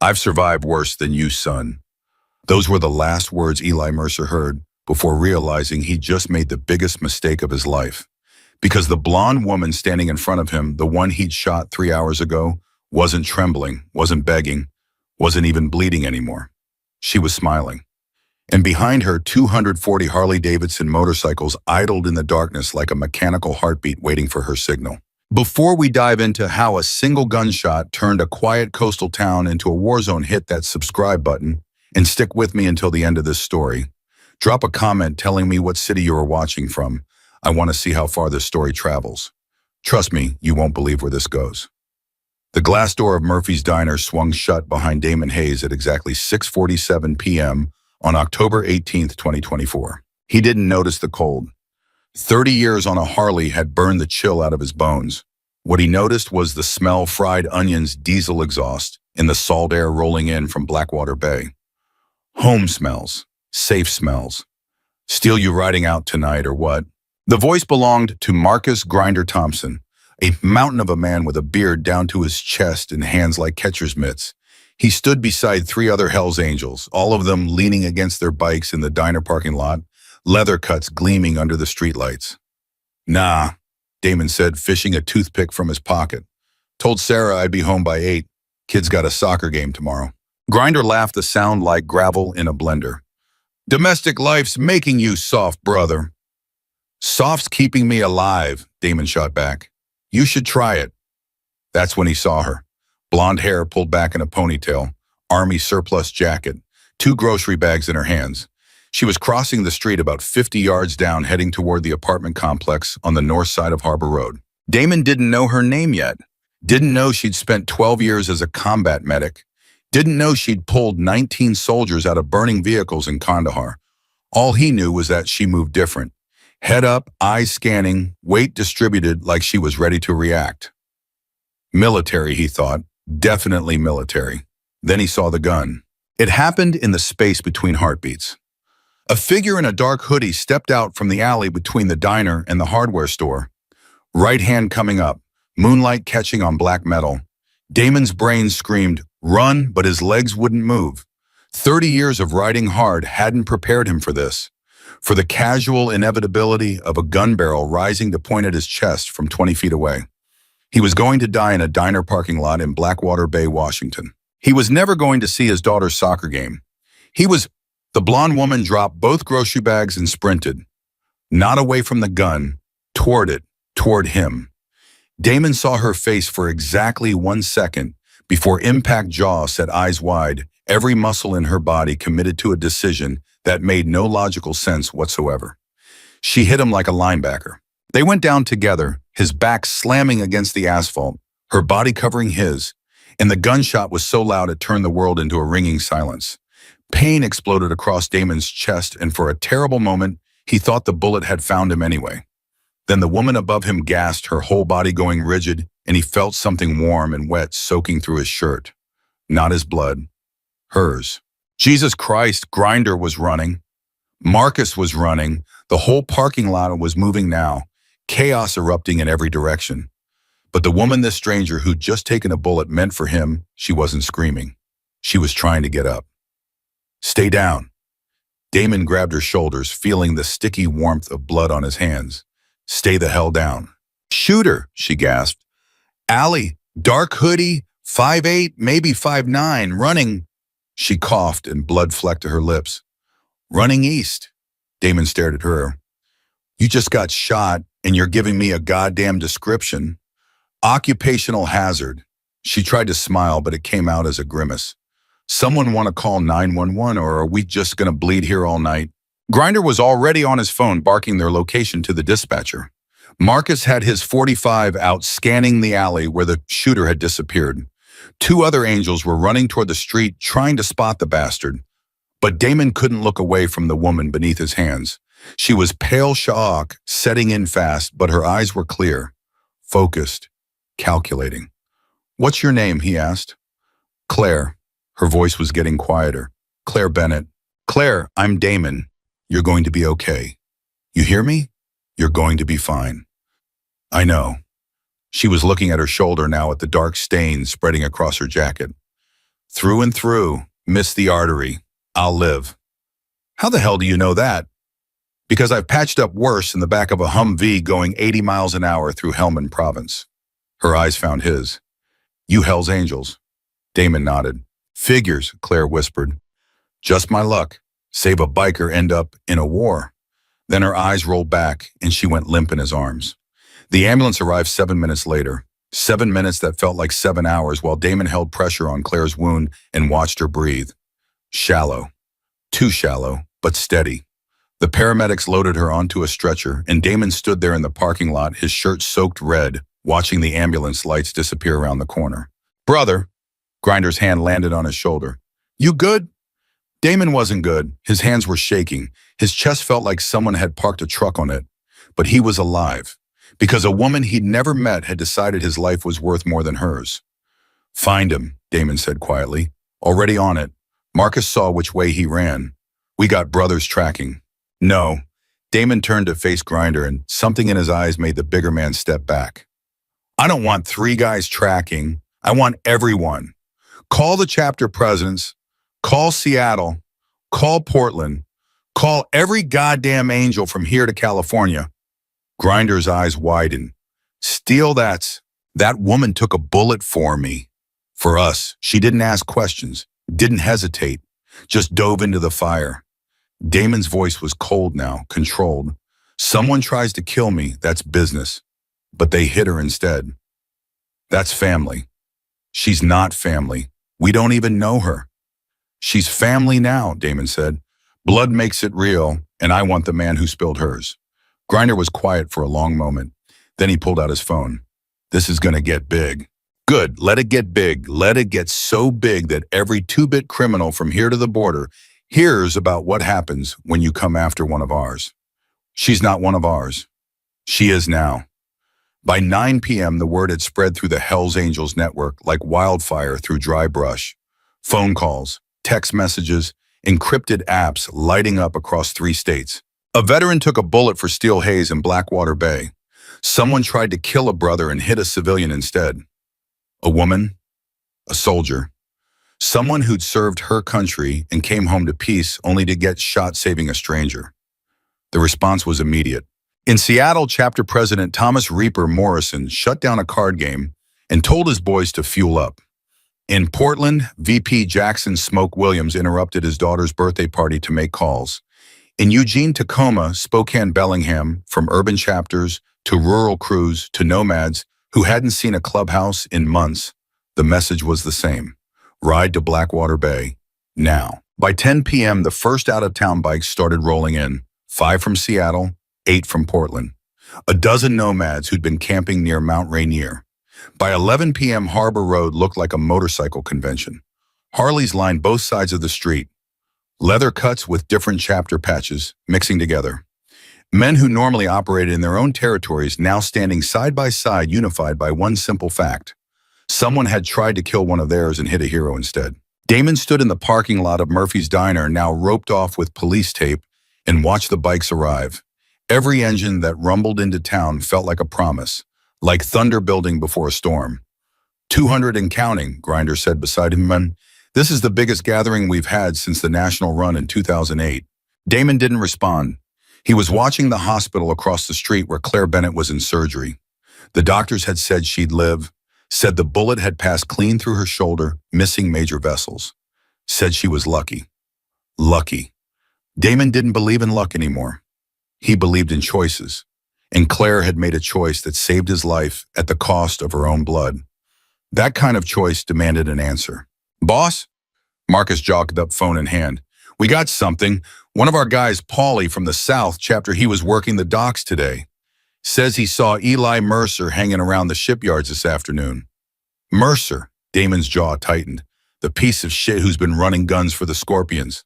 I've survived worse than you, son. Those were the last words Eli Mercer heard before realizing he just made the biggest mistake of his life. Because the blonde woman standing in front of him, the one he'd shot 3 hours ago, wasn't trembling, wasn't begging, wasn't even bleeding anymore. She was smiling. And behind her, 240 Harley-Davidson motorcycles idled in the darkness like a mechanical heartbeat waiting for her signal. Before we dive into how a single gunshot turned a quiet coastal town into a war zone, hit that subscribe button and stick with me until the end of this story. Drop a comment telling me what city you are watching from. I want to see how far this story travels. Trust me, you won't believe where this goes. The glass door of Murphy's Diner swung shut behind Damon Hayes at exactly 6:47 p.m. on October 18th, 2024. He didn't notice the cold. 30 years on a Harley had burned the chill out of his bones. What he noticed was the smell of fried onions, diesel exhaust, and the salt air rolling in from Blackwater Bay. Home smells, safe smells. Steal you riding out tonight or what? The voice belonged to Marcus Grinder Thompson, a mountain of a man with a beard down to his chest and hands like catcher's mitts. He stood beside 3 other Hells Angels, all of them leaning against their bikes in the diner parking lot, leather cuts gleaming under the streetlights. "Nah," Damon said, fishing a toothpick from his pocket. "Told Sarah I'd be home by 8. Kid's got a soccer game tomorrow." Grinder laughed, a sound like gravel in a blender. "Domestic life's making you soft, brother." "Soft's keeping me alive," Damon shot back. "You should try it." That's when he saw her. Blonde hair pulled back in a ponytail, army surplus jacket, 2 grocery bags in her hands. She was crossing the street about 50 yards down, heading toward the apartment complex on the north side of Harbor Road. Damon didn't know her name yet. Didn't know she'd spent 12 years as a combat medic. Didn't know she'd pulled 19 soldiers out of burning vehicles in Kandahar. All he knew was that she moved different. Head up, eyes scanning, weight distributed like she was ready to react. Military, he thought. Definitely military. Then he saw the gun. It happened in the space between heartbeats. A figure in a dark hoodie stepped out from the alley between the diner and the hardware store. Right hand coming up, moonlight catching on black metal. Damon's brain screamed, "Run," but his legs wouldn't move. 30 years of riding hard hadn't prepared him for this. For the casual inevitability of a gun barrel rising to point at his chest from 20 feet away. He was going to die in a diner parking lot in Blackwater Bay, Washington. He was never going to see his daughter's soccer game. The blonde woman dropped both grocery bags and sprinted. Not away from the gun, toward it, toward him. Damon saw her face for exactly 1 second before impact jaw set eyes wide, every muscle in her body committed to a decision that made no logical sense whatsoever. She hit him like a linebacker. They went down together, his back slamming against the asphalt, her body covering his, and the gunshot was so loud it turned the world into a ringing silence. Pain exploded across Damon's chest, and for a terrible moment, he thought the bullet had found him anyway. Then the woman above him gasped, her whole body going rigid, and he felt something warm and wet soaking through his shirt. Not his blood. Hers. Jesus Christ, Grinder was running. Marcus was running. The whole parking lot was moving now, chaos erupting in every direction. But the woman, this stranger who'd just taken a bullet meant for him, she wasn't screaming. She was trying to get up. "Stay down." Damon grabbed her shoulders, feeling the sticky warmth of blood on his hands. "Stay the hell down." "Shoot her," she gasped. "Alley, dark hoodie, 5'8", maybe 5'9", running." She coughed and blood flecked to her lips. "Running east." Damon stared at her. "You just got shot and you're giving me a goddamn description." "Occupational hazard." She tried to smile, but it came out as a grimace. "Someone want to call 911, or are we just going to bleed here all night?" Grinder was already on his phone barking their location to the dispatcher. Marcus had his .45 out scanning the alley where the shooter had disappeared. 2 other angels were running toward the street trying to spot the bastard. But Damon couldn't look away from the woman beneath his hands. She was pale shock, setting in fast, but her eyes were clear, focused, calculating. "What's your name?" he asked. "Claire." Her voice was getting quieter. "Claire Bennett." "Claire, I'm Damon. You're going to be okay. You hear me? You're going to be fine." "I know." She was looking at her shoulder now at the dark stains spreading across her jacket. Through and through, miss the artery. I'll live. How the hell do you know that? Because I've patched up worse in the back of a Humvee going 80 miles an hour through Helmand Province. Her eyes found his. You Hell's Angels. Damon nodded. Figures, Claire whispered. Just my luck. Save a biker, end up in a war. Then her eyes rolled back and she went limp in his arms. The ambulance arrived 7 minutes later. 7 minutes that felt like 7 hours while Damon held pressure on Claire's wound and watched her breathe. Shallow. Too shallow, but steady. The paramedics loaded her onto a stretcher and Damon stood there in the parking lot, his shirt soaked red, watching the ambulance lights disappear around the corner. Brother, Grinder's hand landed on his shoulder. You good? Damon wasn't good. His hands were shaking. His chest felt like someone had parked a truck on it. But he was alive, because a woman he'd never met had decided his life was worth more than hers. Find him, Damon said quietly. Already on it. Marcus saw which way he ran. We got brothers tracking. No. Damon turned to face Grinder and something in his eyes made the bigger man step back. I don't want 3 guys tracking. I want everyone. Call the chapter presidents. Call Seattle. Call Portland. Call every goddamn angel from here to California. Grinder's eyes widened. Steele, that woman took a bullet for me. For us, she didn't ask questions, didn't hesitate, just dove into the fire. Damon's voice was cold now, controlled. Someone tries to kill me, that's business. But they hit her instead. That's family. She's not family. We don't even know her. She's family now, Damon said. Blood makes it real, and I want the man who spilled hers. Grinder was quiet for a long moment. Then he pulled out his phone. This is gonna get big. Good, let it get big. Let it get so big that every 2-bit criminal from here to the border hears about what happens when you come after one of ours. She's not one of ours. She is now. By 9 p.m., the word had spread through the Hells Angels network like wildfire through dry brush. Phone calls, text messages, encrypted apps lighting up across 3 states. A veteran took a bullet for Steele Hayes in Blackwater Bay. Someone tried to kill a brother and hit a civilian instead. A woman, a soldier, someone who'd served her country and came home to peace only to get shot saving a stranger. The response was immediate. In Seattle, chapter president Thomas Reaper Morrison shut down a card game and told his boys to fuel up. In Portland, VP Jackson Smoke Williams interrupted his daughter's birthday party to make calls. In Eugene, Tacoma, Spokane, Bellingham, from urban chapters to rural crews to nomads who hadn't seen a clubhouse in months, the message was the same. Ride to Blackwater Bay, now. By 10 p.m., the first out-of-town bikes started rolling in, 5 from Seattle, 8 from Portland. A dozen nomads who'd been camping near Mount Rainier. By 11 p.m., Harbor Road looked like a motorcycle convention. Harleys lined both sides of the street. Leather cuts with different chapter patches, mixing together. Men who normally operated in their own territories now standing side by side, unified by one simple fact. Someone had tried to kill one of theirs and hit a hero instead. Damon stood in the parking lot of Murphy's Diner, now roped off with police tape, and watched the bikes arrive. Every engine that rumbled into town felt like a promise, like thunder building before a storm. 200 and counting, Grinder said beside him. This is the biggest gathering we've had since the national run in 2008. Damon didn't respond. He was watching the hospital across the street where Claire Bennett was in surgery. The doctors had said she'd live, said the bullet had passed clean through her shoulder, missing major vessels. Said she was lucky. Lucky. Damon didn't believe in luck anymore. He believed in choices. And Claire had made a choice that saved his life at the cost of her own blood. That kind of choice demanded an answer. Boss? Marcus jogged up, phone in hand. We got something. One of our guys, Paulie from the South chapter, he was working the docks today. Says he saw Eli Mercer hanging around the shipyards this afternoon. Mercer, Damon's jaw tightened. The piece of shit who's been running guns for the Scorpions.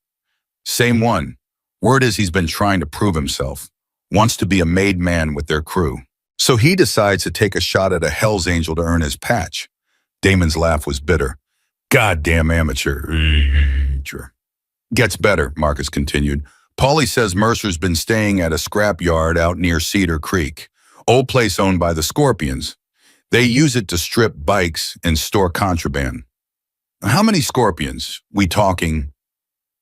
Same one. Word is he's been trying to prove himself. Wants to be a made man with their crew. So he decides to take a shot at a Hell's Angel to earn his patch. Damon's laugh was bitter. Goddamn amateur. Gets better, Marcus continued. Paulie says Mercer's been staying at a scrap yard out near Cedar Creek. Old place owned by the Scorpions. They use it to strip bikes and store contraband. How many scorpions? We talking?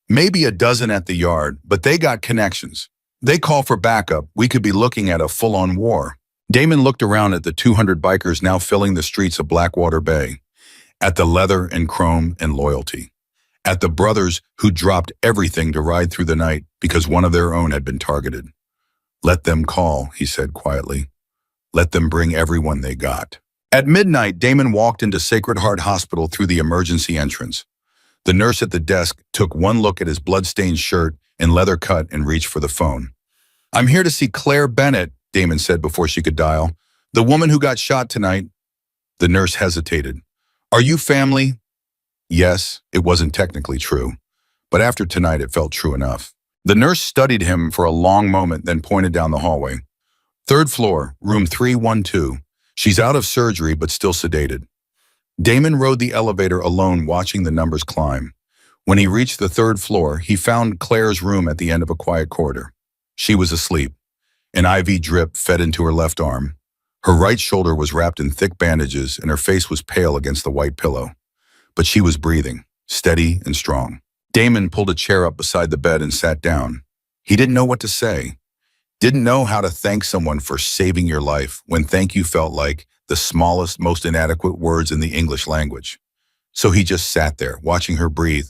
Maybe a dozen at the yard, but they got connections. They call for backup. We could be looking at a full-on war. Damon looked around at the 200 bikers now filling the streets of Blackwater Bay, at the leather and chrome and loyalty, at the brothers who dropped everything to ride through the night because one of their own had been targeted. Let them call, he said quietly. Let them bring everyone they got. At midnight, Damon walked into Sacred Heart Hospital through the emergency entrance. The nurse at the desk took one look at his blood-stained shirt and leather cut and reached for the phone. I'm here to see Claire Bennett, Damon said before she could dial. The woman who got shot tonight. The nurse hesitated. Are you family? Yes, it wasn't technically true, but after tonight it felt true enough. The nurse studied him for a long moment, then pointed down the hallway. Third floor, room 312. She's out of surgery but still sedated. Damon rode the elevator alone, watching the numbers climb. When he reached the third floor, he found Claire's room at the end of a quiet corridor. She was asleep. An IV drip fed into her left arm. Her right shoulder was wrapped in thick bandages and her face was pale against the white pillow. But she was breathing, steady and strong. Damon pulled a chair up beside the bed and sat down. He didn't know what to say. Didn't know how to thank someone for saving your life when thank you felt like the smallest, most inadequate words in the English language. So he just sat there, watching her breathe,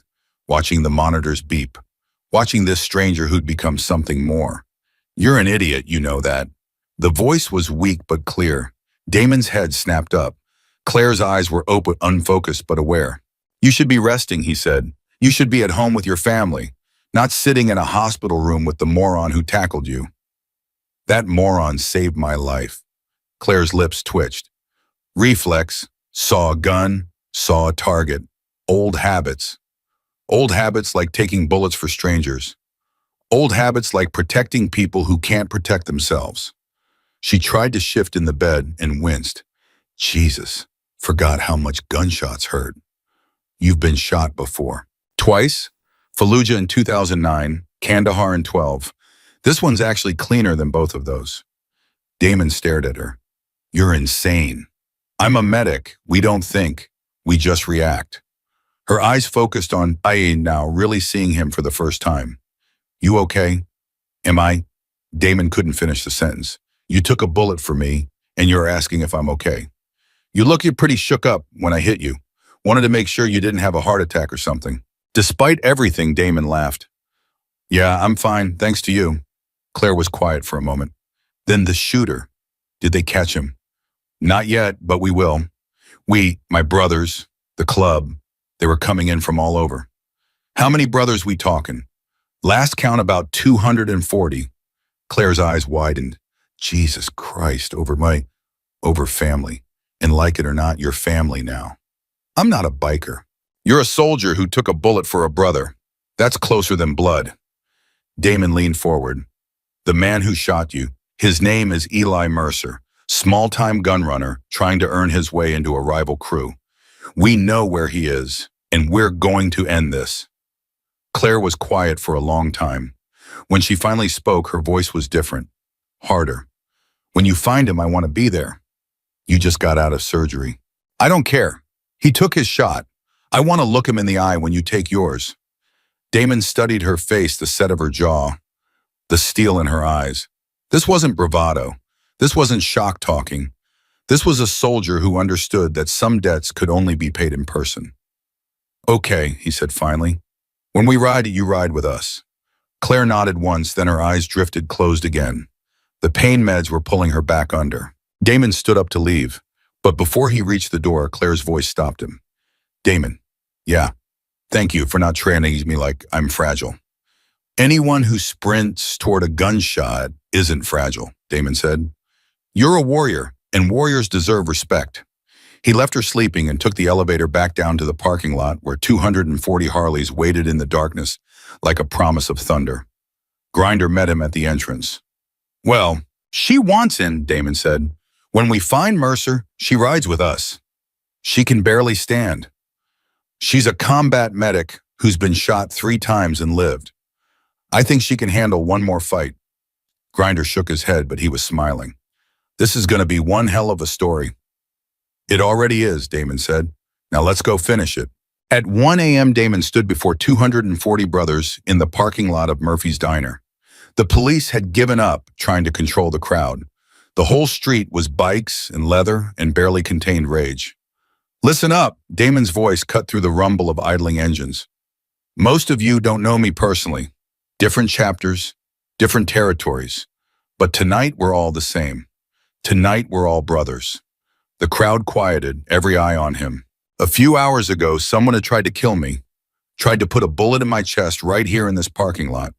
watching the monitors beep, watching this stranger who'd become something more. You're an idiot, you know that. The voice was weak but clear. Damon's head snapped up. Claire's eyes were open, unfocused but aware. You should be resting, he said. You should be at home with your family, not sitting in a hospital room with the moron who tackled you. That moron saved my life. Claire's lips twitched. Reflex, saw a gun, saw a target. Old habits. Old habits like taking bullets for strangers. Old habits like protecting people who can't protect themselves. She tried to shift in the bed and winced. Jesus, forgot how much gunshots hurt. You've been shot before. Twice? Fallujah in 2009, Kandahar in 12. This one's actually cleaner than both of those. Damon stared at her. You're insane. I'm a medic. We don't think. We just react. Her eyes focused on I now, really seeing him for the first time. You okay? Am I? Damon couldn't finish the sentence. You took a bullet for me, and you're asking if I'm okay. You look pretty shook up when I hit you. Wanted to make sure you didn't have a heart attack or something. Despite everything, Damon laughed. Yeah, I'm fine, thanks to you. Claire was quiet for a moment. Then the shooter. Did they catch him? Not yet, but we will. We, my brothers, the club, they were coming in from all over. How many brothers we talking? Last count about 240. Claire's eyes widened. Jesus Christ, over family. And like it or not, you're family now. I'm not a biker. You're a soldier who took a bullet for a brother. That's closer than blood. Damon leaned forward. The man who shot you, his name is Eli Mercer, small-time gun runner trying to earn his way into a rival crew. We know where he is, and we're going to end this. Claire was quiet for a long time. When she finally spoke, her voice was different, harder. When you find him, I want to be there. You just got out of surgery. I don't care. He took his shot. I want to look him in the eye when you take yours. Damon studied her face, the set of her jaw, the steel in her eyes. This wasn't bravado. This wasn't shock talking. This was a soldier who understood that some debts could only be paid in person. Okay, he said finally. When we ride, you ride with us. Claire nodded once, then her eyes drifted closed again. The pain meds were pulling her back under. Damon stood up to leave, but before he reached the door, Claire's voice stopped him. Damon, yeah, thank you for not treating me like I'm fragile. Anyone who sprints toward a gunshot isn't fragile, Damon said. You're a warrior, and warriors deserve respect. He left her sleeping and took the elevator back down to the parking lot where 240 Harleys waited in the darkness like a promise of thunder. Grinder met him at the entrance. Well, she wants in, Damon said. When we find Mercer, she rides with us. She can barely stand. She's a combat medic who's been shot 3 times and lived. I think she can handle one more fight. Grinder shook his head, but he was smiling. This is going to be one hell of a story. It already is, Damon said. Now let's go finish it. At 1 a.m., Damon stood before 240 brothers in the parking lot of Murphy's Diner. The police had given up trying to control the crowd. The whole street was bikes and leather and barely contained rage. "Listen up," Damon's voice cut through the rumble of idling engines. "Most of you don't know me personally. Different chapters, different territories. But tonight we're all the same. Tonight we're all brothers." The crowd quieted, every eye on him. "A few hours ago, someone had tried to kill me, tried to put a bullet in my chest right here in this parking lot.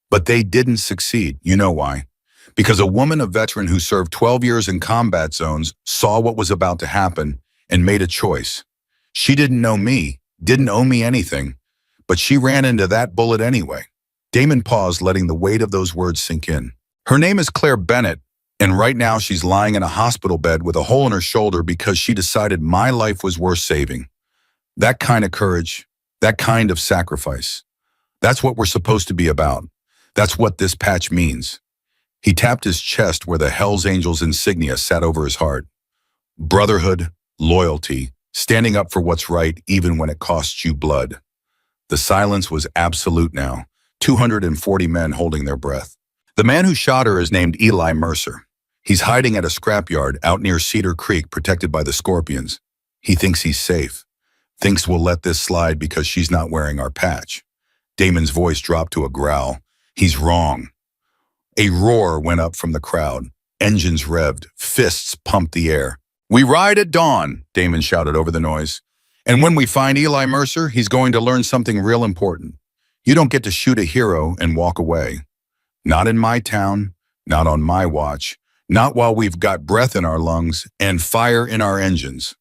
But they didn't succeed. You know why? Because a woman, a veteran who served 12 years in combat zones, saw what was about to happen and made a choice. She didn't know me, didn't owe me anything, but she ran into that bullet anyway." Damon paused, letting the weight of those words sink in. "Her name is Claire Bennett, and right now she's lying in a hospital bed with a hole in her shoulder because she decided my life was worth saving. That kind of courage, that kind of sacrifice. That's what we're supposed to be about. That's what this patch means." He tapped his chest where the Hells Angels insignia sat over his heart. Brotherhood, loyalty, standing up for what's right even when it costs you blood. The silence was absolute now, 240 men holding their breath. "The man who shot her is named Eli Mercer. He's hiding at a scrapyard out near Cedar Creek, protected by the Scorpions. He thinks he's safe. Thinks we'll let this slide because she's not wearing our patch." Damon's voice dropped to a growl. "He's wrong." A roar went up from the crowd. Engines revved, fists pumped the air. "We ride at dawn," Damon shouted over the noise. "And when we find Eli Mercer, he's going to learn something real important. You don't get to shoot a hero and walk away. Not in my town, not on my watch, not while we've got breath in our lungs and fire in our engines."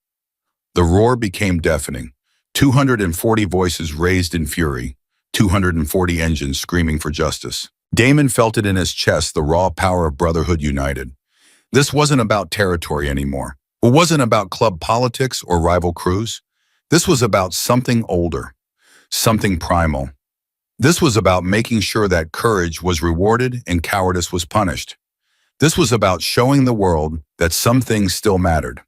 The roar became deafening. 240 voices raised in fury, 240 engines screaming for justice. Damon felt it in his chest, the raw power of Brotherhood united. This wasn't about territory anymore. It wasn't about club politics or rival crews. This was about something older, something primal. This was about making sure that courage was rewarded and cowardice was punished. This was about showing the world that some things still mattered.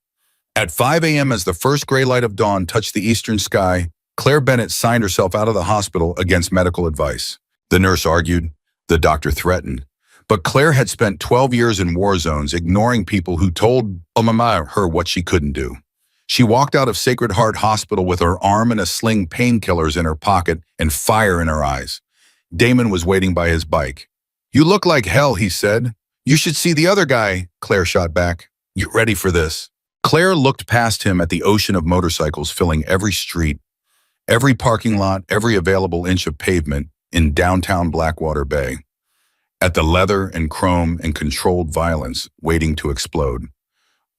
At 5 a.m., as the first gray light of dawn touched the eastern sky, Claire Bennett signed herself out of the hospital against medical advice. The nurse argued, the doctor threatened. But Claire had spent 12 years in war zones, ignoring people who told her what she couldn't do. She walked out of Sacred Heart Hospital with her arm in a sling, painkillers in her pocket, and fire in her eyes. Damon was waiting by his bike. "You look like hell," he said. "You should see the other guy," Claire shot back. "Get ready for this." Claire looked past him at the ocean of motorcycles filling every street, every parking lot, every available inch of pavement in downtown Blackwater Bay. At the leather and chrome and controlled violence waiting to explode.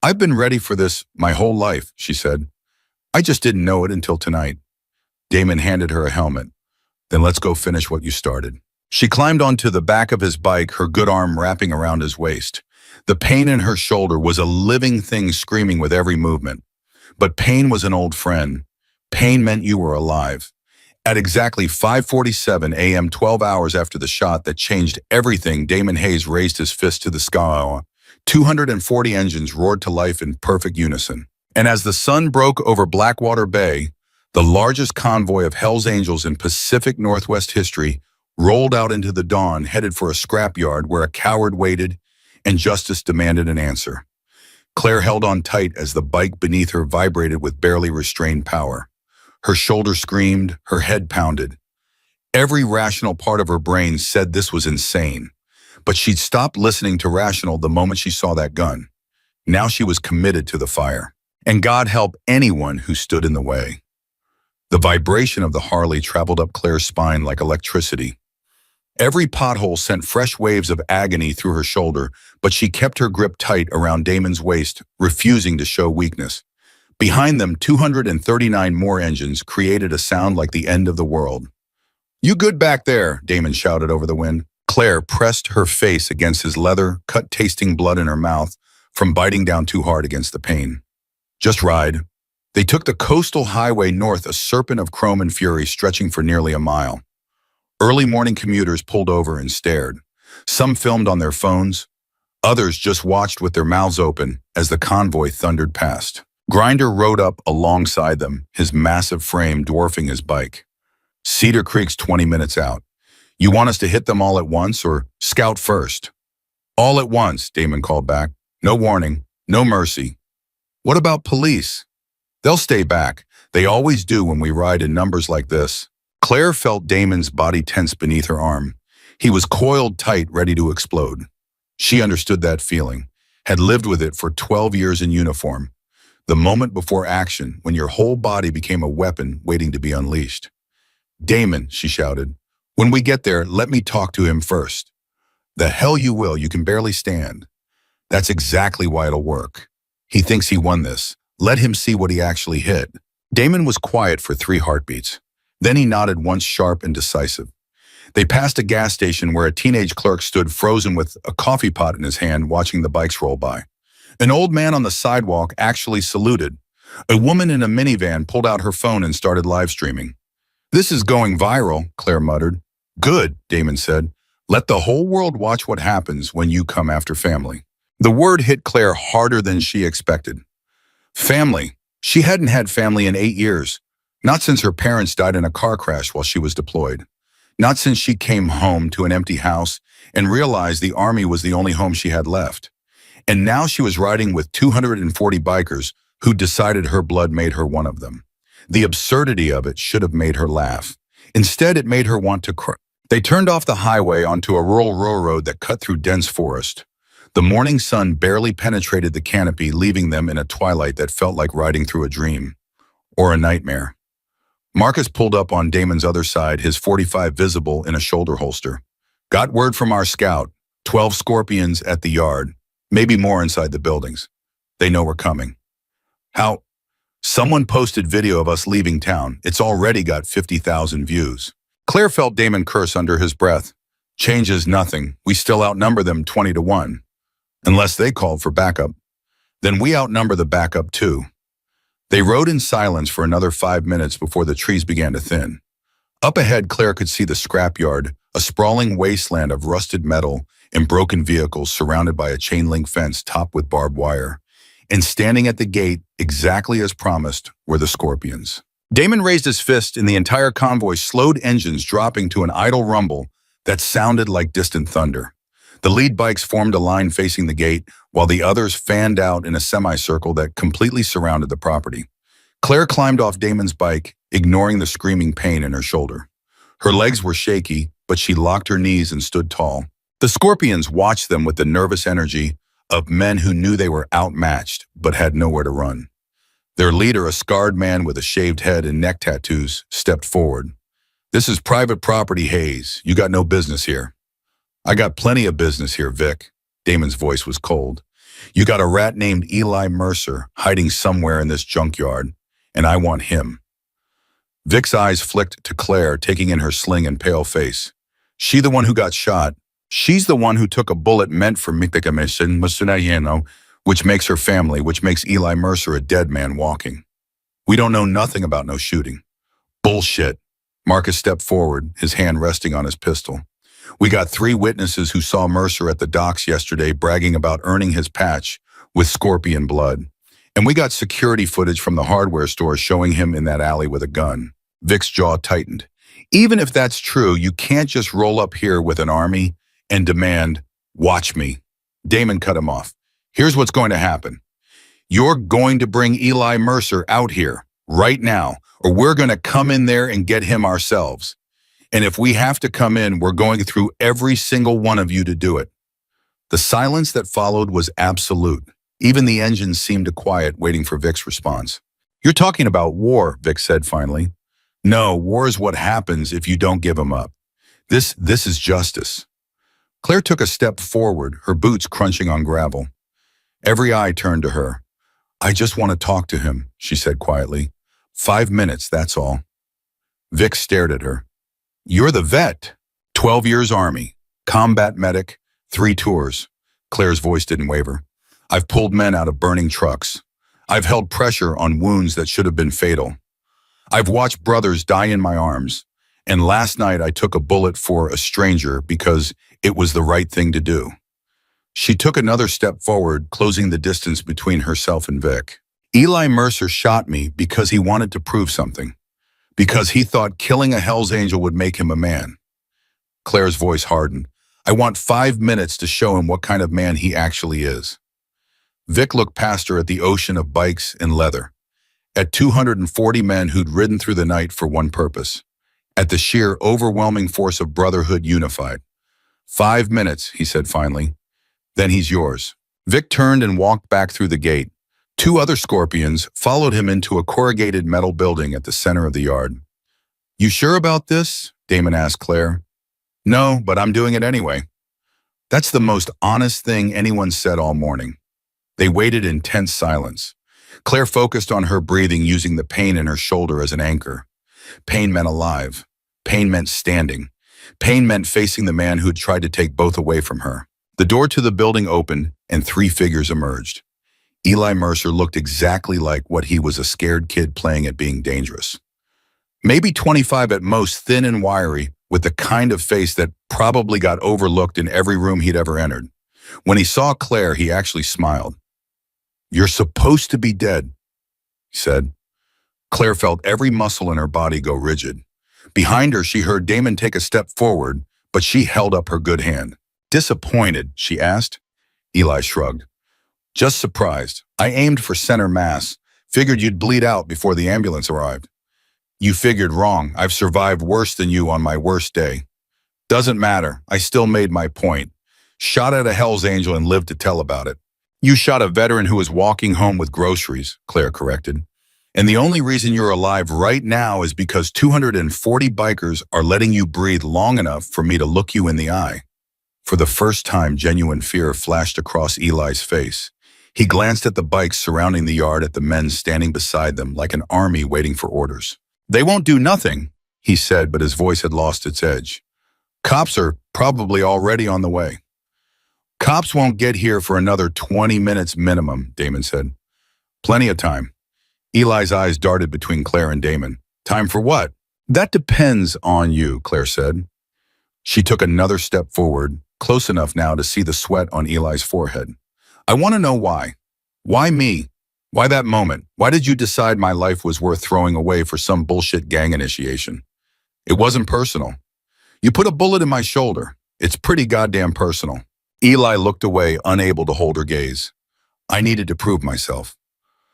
"I've been ready for this my whole life," she said. "I just didn't know it until tonight." Damon handed her a helmet. "Then let's go finish what you started." She climbed onto the back of his bike, her good arm wrapping around his waist. The pain in her shoulder was a living thing screaming with every movement. But pain was an old friend. Pain meant you were alive. At exactly 5:47 a.m., 12 hours after the shot that changed everything, Damon Hayes raised his fist to the sky. 240 engines roared to life in perfect unison. And as the sun broke over Blackwater Bay, the largest convoy of Hells Angels in Pacific Northwest history rolled out into the dawn, headed for a scrapyard where a coward waited and justice demanded an answer. Claire held on tight as the bike beneath her vibrated with barely restrained power. Her shoulder screamed, her head pounded. Every rational part of her brain said this was insane, but she'd stopped listening to rational the moment she saw that gun. Now she was committed to the fire. And God help anyone who stood in the way. The vibration of the Harley traveled up Claire's spine like electricity. Every pothole sent fresh waves of agony through her shoulder, but she kept her grip tight around Damon's waist, refusing to show weakness. Behind them, 239 more engines created a sound like the end of the world. "You good back there?" Damon shouted over the wind. Claire pressed her face against his leather, cut tasting blood in her mouth from biting down too hard against the pain. "Just ride." They took the coastal highway north, a serpent of chrome and fury stretching for nearly a mile. Early morning commuters pulled over and stared. Some filmed on their phones. Others just watched with their mouths open as the convoy thundered past. Grinder rode up alongside them, his massive frame dwarfing his bike. Cedar Creek's 20 minutes out. You want us to hit them all at once or scout first? All at once, Damon called back. No warning, no mercy. What about police? They'll stay back. They always do when we ride in numbers like this. Claire felt Damon's body tense beneath her arm. He was coiled tight, ready to explode. She understood that feeling, had lived with it for 12 years in uniform. The moment before action, when your whole body became a weapon waiting to be unleashed. Damon, she shouted, when we get there, let me talk to him first. The hell you will, you can barely stand. That's exactly why it'll work. He thinks he won this. Let him see what he actually hit. Damon was quiet for 3 heartbeats. Then he nodded once, sharp and decisive. They passed a gas station where a teenage clerk stood frozen with a coffee pot in his hand, watching the bikes roll by. An old man on the sidewalk actually saluted. A woman in a minivan pulled out her phone and started live streaming. This is going viral, Claire muttered. Good, Damon said. Let the whole world watch what happens when you come after family. The word hit Claire harder than she expected. Family. She hadn't had family in 8 years. Not since her parents died in a car crash while she was deployed. Not since she came home to an empty house and realized the army was the only home she had left. And now she was riding with 240 bikers who decided her blood made her one of them. The absurdity of it should have made her laugh. Instead, it made her want to cry. They turned off the highway onto a rural railroad that cut through dense forest. The morning sun barely penetrated the canopy, leaving them in a twilight that felt like riding through a dream or a nightmare. Marcus pulled up on Damon's other side, his .45 visible in a shoulder holster. Got word from our scout, 12 scorpions at the yard, maybe more inside the buildings. They know we're coming. How? Someone posted video of us leaving town. It's already got 50,000 views. Claire felt Damon curse under his breath. Changes nothing. We still outnumber them 20-1. Unless they called for backup. Then we outnumber the backup too. They rode in silence for another 5 minutes before the trees began to thin. Up ahead, Claire could see the scrapyard, a sprawling wasteland of rusted metal and broken vehicles surrounded by a chain-link fence topped with barbed wire. And standing at the gate, exactly as promised, were the scorpions. Damon raised his fist and the entire convoy slowed, engines dropping to an idle rumble that sounded like distant thunder. The lead bikes formed a line facing the gate, while the others fanned out in a semicircle that completely surrounded the property. Claire climbed off Damon's bike, ignoring the screaming pain in her shoulder. Her legs were shaky, but she locked her knees and stood tall. The scorpions watched them with the nervous energy of men who knew they were outmatched but had nowhere to run. Their leader, a scarred man with a shaved head and neck tattoos, stepped forward. This is private property, Hayes. You got no business here. I got plenty of business here, Vic. Damon's voice was cold. You got a rat named Eli Mercer hiding somewhere in this junkyard, and I want him. Vic's eyes flicked to Claire, taking in her sling and pale face. She the one who got shot. She's the one who took a bullet meant for Mithikamesin, which makes her family, which makes Eli Mercer a dead man walking. We don't know nothing about no shooting. Bullshit. Marcus stepped forward, his hand resting on his pistol. We got 3 witnesses who saw Mercer at the docks yesterday bragging about earning his patch with scorpion blood. And we got security footage from the hardware store showing him in that alley with a gun. Vic's jaw tightened. Even if that's true, you can't just roll up here with an army and demand, watch me. Damon cut him off. Here's what's going to happen. You're going to bring Eli Mercer out here right now, or we're going to come in there and get him ourselves. And if we have to come in, we're going through every single one of you to do it. The silence that followed was absolute. Even the engines seemed to quiet, waiting for Vic's response. You're talking about war, Vic said finally. No, war is what happens if you don't give him up. This is justice. Claire took a step forward, her boots crunching on gravel. Every eye turned to her. I just want to talk to him, she said quietly. 5 minutes, that's all. Vic stared at her. You're the vet. 12 years Army, combat medic, 3 tours. Claire's voice didn't waver. I've pulled men out of burning trucks. I've held pressure on wounds that should have been fatal. I've watched brothers die in my arms. And last night I took a bullet for a stranger because it was the right thing to do. She took another step forward, closing the distance between herself and Vic. Eli Mercer shot me because he wanted to prove something, because he thought killing a Hell's Angel would make him a man. Claire's voice hardened. I want 5 minutes to show him what kind of man he actually is. Vic looked past her at the ocean of bikes and leather, at 240 men who'd ridden through the night for one purpose, at the sheer overwhelming force of Brotherhood unified. 5 minutes, he said finally. Then he's yours. Vic turned and walked back through the gate. 2 other scorpions followed him into a corrugated metal building at the center of the yard. You sure about this? Damon asked Claire. No, but I'm doing it anyway. That's the most honest thing anyone said all morning. They waited in tense silence. Claire focused on her breathing, using the pain in her shoulder as an anchor. Pain meant alive. Pain meant standing. Pain meant facing the man who'd tried to take both away from her. The door to the building opened, and 3 figures emerged. Eli Mercer looked exactly like what he was, a scared kid playing at being dangerous. Maybe 25 at most, thin and wiry, with the kind of face that probably got overlooked in every room he'd ever entered. When he saw Claire, he actually smiled. You're supposed to be dead, he said. Claire felt every muscle in her body go rigid. Behind her, she heard Damon take a step forward, but she held up her good hand. Disappointed, she asked. Eli shrugged. Just surprised. I aimed for center mass. Figured you'd bleed out before the ambulance arrived. You figured wrong. I've survived worse than you on my worst day. Doesn't matter. I still made my point. Shot at a Hell's Angel and lived to tell about it. You shot a veteran who was walking home with groceries, Claire corrected. And the only reason you're alive right now is because 240 bikers are letting you breathe long enough for me to look you in the eye. For the first time, genuine fear flashed across Eli's face. He glanced at the bikes surrounding the yard, at the men standing beside them like an army waiting for orders. They won't do nothing, he said, but his voice had lost its edge. Cops are probably already on the way. Cops won't get here for another 20 minutes minimum, Damon said. Plenty of time. Eli's eyes darted between Claire and Damon. Time for what? That depends on you, Claire said. She took another step forward, close enough now to see the sweat on Eli's forehead. I want to know why. Why me? Why that moment? Why did you decide my life was worth throwing away for some bullshit gang initiation? It wasn't personal. You put a bullet in my shoulder. It's pretty goddamn personal. Eli looked away, unable to hold her gaze. I needed to prove myself.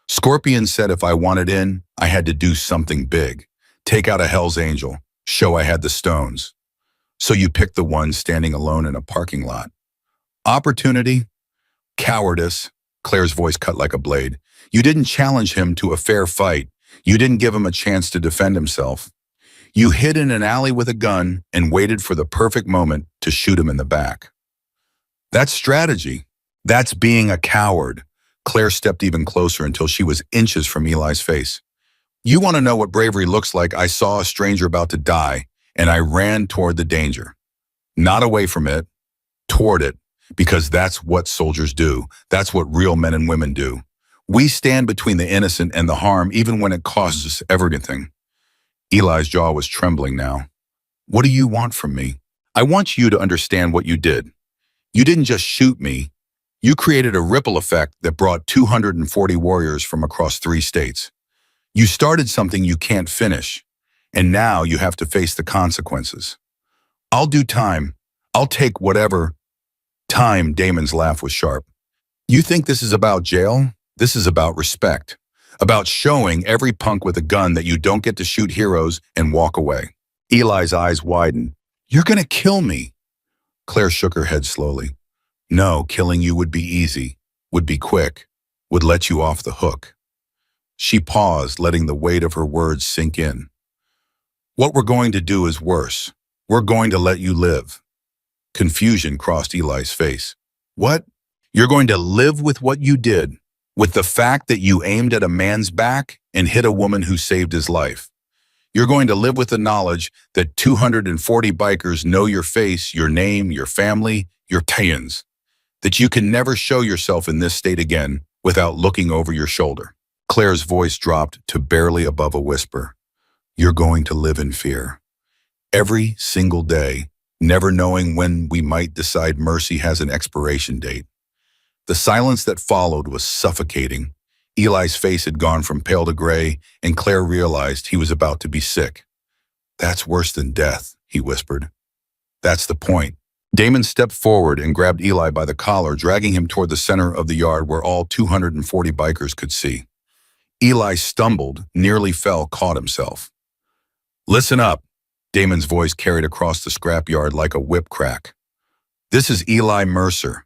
Scorpion said if I wanted in, I had to do something big. Take out a Hell's Angel. Show I had the stones. So you picked the one standing alone in a parking lot. Opportunity? Cowardice. Claire's voice cut like a blade. You didn't challenge him to a fair fight. You didn't give him a chance to defend himself. You hid in an alley with a gun and waited for the perfect moment to shoot him in the back. That's strategy. That's being a coward. Claire stepped even closer until she was inches from Eli's face. You want to know what bravery looks like? I saw a stranger about to die, and I ran toward the danger. Not away from it, toward it, because that's what soldiers do. That's what real men and women do. We stand between the innocent and the harm, even when it costs us everything. Eli's jaw was trembling now. What do you want from me? I want you to understand what you did. You didn't just shoot me. You created a ripple effect that brought 240 warriors from across 3 states. You started something you can't finish, and now you have to face the consequences. I'll do time. I'll take whatever time. Damon's laugh was sharp. You think this is about jail? This is about respect. About showing every punk with a gun that you don't get to shoot heroes and walk away. Eli's eyes widened. You're gonna kill me. Claire shook her head slowly. No, killing you would be easy, would be quick, would let you off the hook. She paused, letting the weight of her words sink in. What we're going to do is worse. We're going to let you live. Confusion crossed Eli's face. What? You're going to live with what you did, with the fact that you aimed at a man's back and hit a woman who saved his life. You're going to live with the knowledge that 240 bikers know your face, your name, your family, your tans. That you can never show yourself in this state again without looking over your shoulder. Claire's voice dropped to barely above a whisper. You're going to live in fear. Every single day, never knowing when we might decide mercy has an expiration date. The silence that followed was suffocating. Eli's face had gone from pale to gray, and Claire realized he was about to be sick. "That's worse than death," he whispered. "That's the point." Damon stepped forward and grabbed Eli by the collar, dragging him toward the center of the yard where all 240 bikers could see. Eli stumbled, nearly fell, caught himself. "Listen up," Damon's voice carried across the scrapyard like a whip crack. "This is Eli Mercer,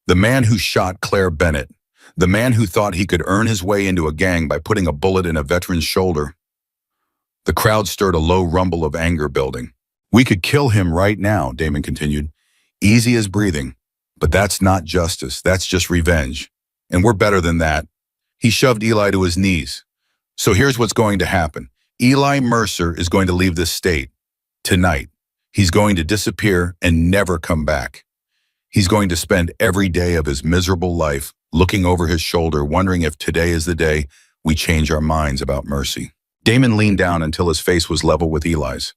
the man who shot Claire Bennett, the man who thought he could earn his way into a gang by putting a bullet in a veteran's shoulder." The crowd stirred a low rumble of anger building. "We could kill him right now," Damon continued. "Easy as breathing. But that's not justice. That's just revenge. And we're better than that." He shoved Eli to his knees. "So here's what's going to happen. Eli Mercer is going to leave this state. Tonight. He's going to disappear and never come back. He's going to spend every day of his miserable life looking over his shoulder, wondering if today is the day we change our minds about mercy." Damon leaned down until his face was level with Eli's.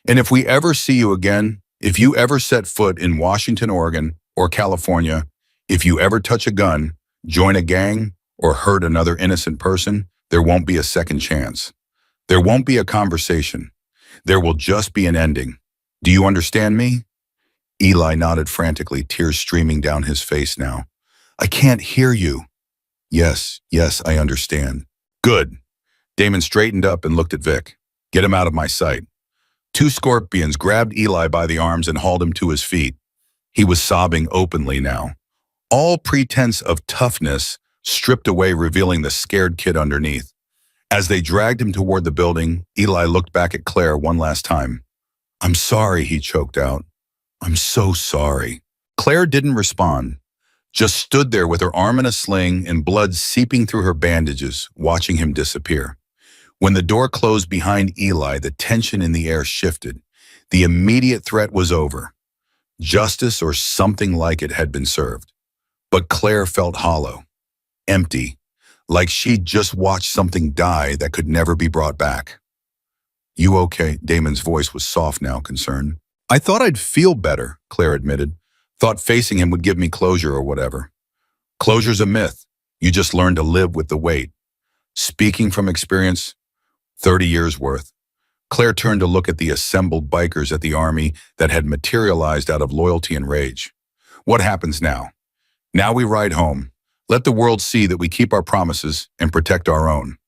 "And if we ever see you again, if you ever set foot in Washington, Oregon, or California, if you ever touch a gun, join a gang, or hurt another innocent person, there won't be a second chance. There won't be a conversation. There will just be an ending. Do you understand me?" Eli nodded frantically, tears streaming down his face now. "I can't hear you." Yes, I understand." "Good." Damon straightened up and looked at Vic. "Get him out of my sight." Two scorpions grabbed Eli by the arms and hauled him to his feet. He was sobbing openly now. All pretense of toughness stripped away, revealing the scared kid underneath. As they dragged him toward the building, Eli looked back at Claire one last time. "I'm sorry," he choked out. "I'm so sorry." Claire didn't respond, just stood there with her arm in a sling and blood seeping through her bandages, watching him disappear. When the door closed behind Eli, the tension in the air shifted. The immediate threat was over. Justice or something like it had been served. But Claire felt hollow, empty, like she'd just watched something die that could never be brought back. "You okay?" Damon's voice was soft now, concerned. "I thought I'd feel better," Claire admitted. "Thought facing him would give me closure or whatever." "Closure's a myth. You just learn to live with the weight." Speaking from experience, 30 years worth. Claire turned to look at the assembled bikers at the army that had materialized out of loyalty and rage. "What happens now? Now we ride home. Let the world see that we keep our promises and protect our own."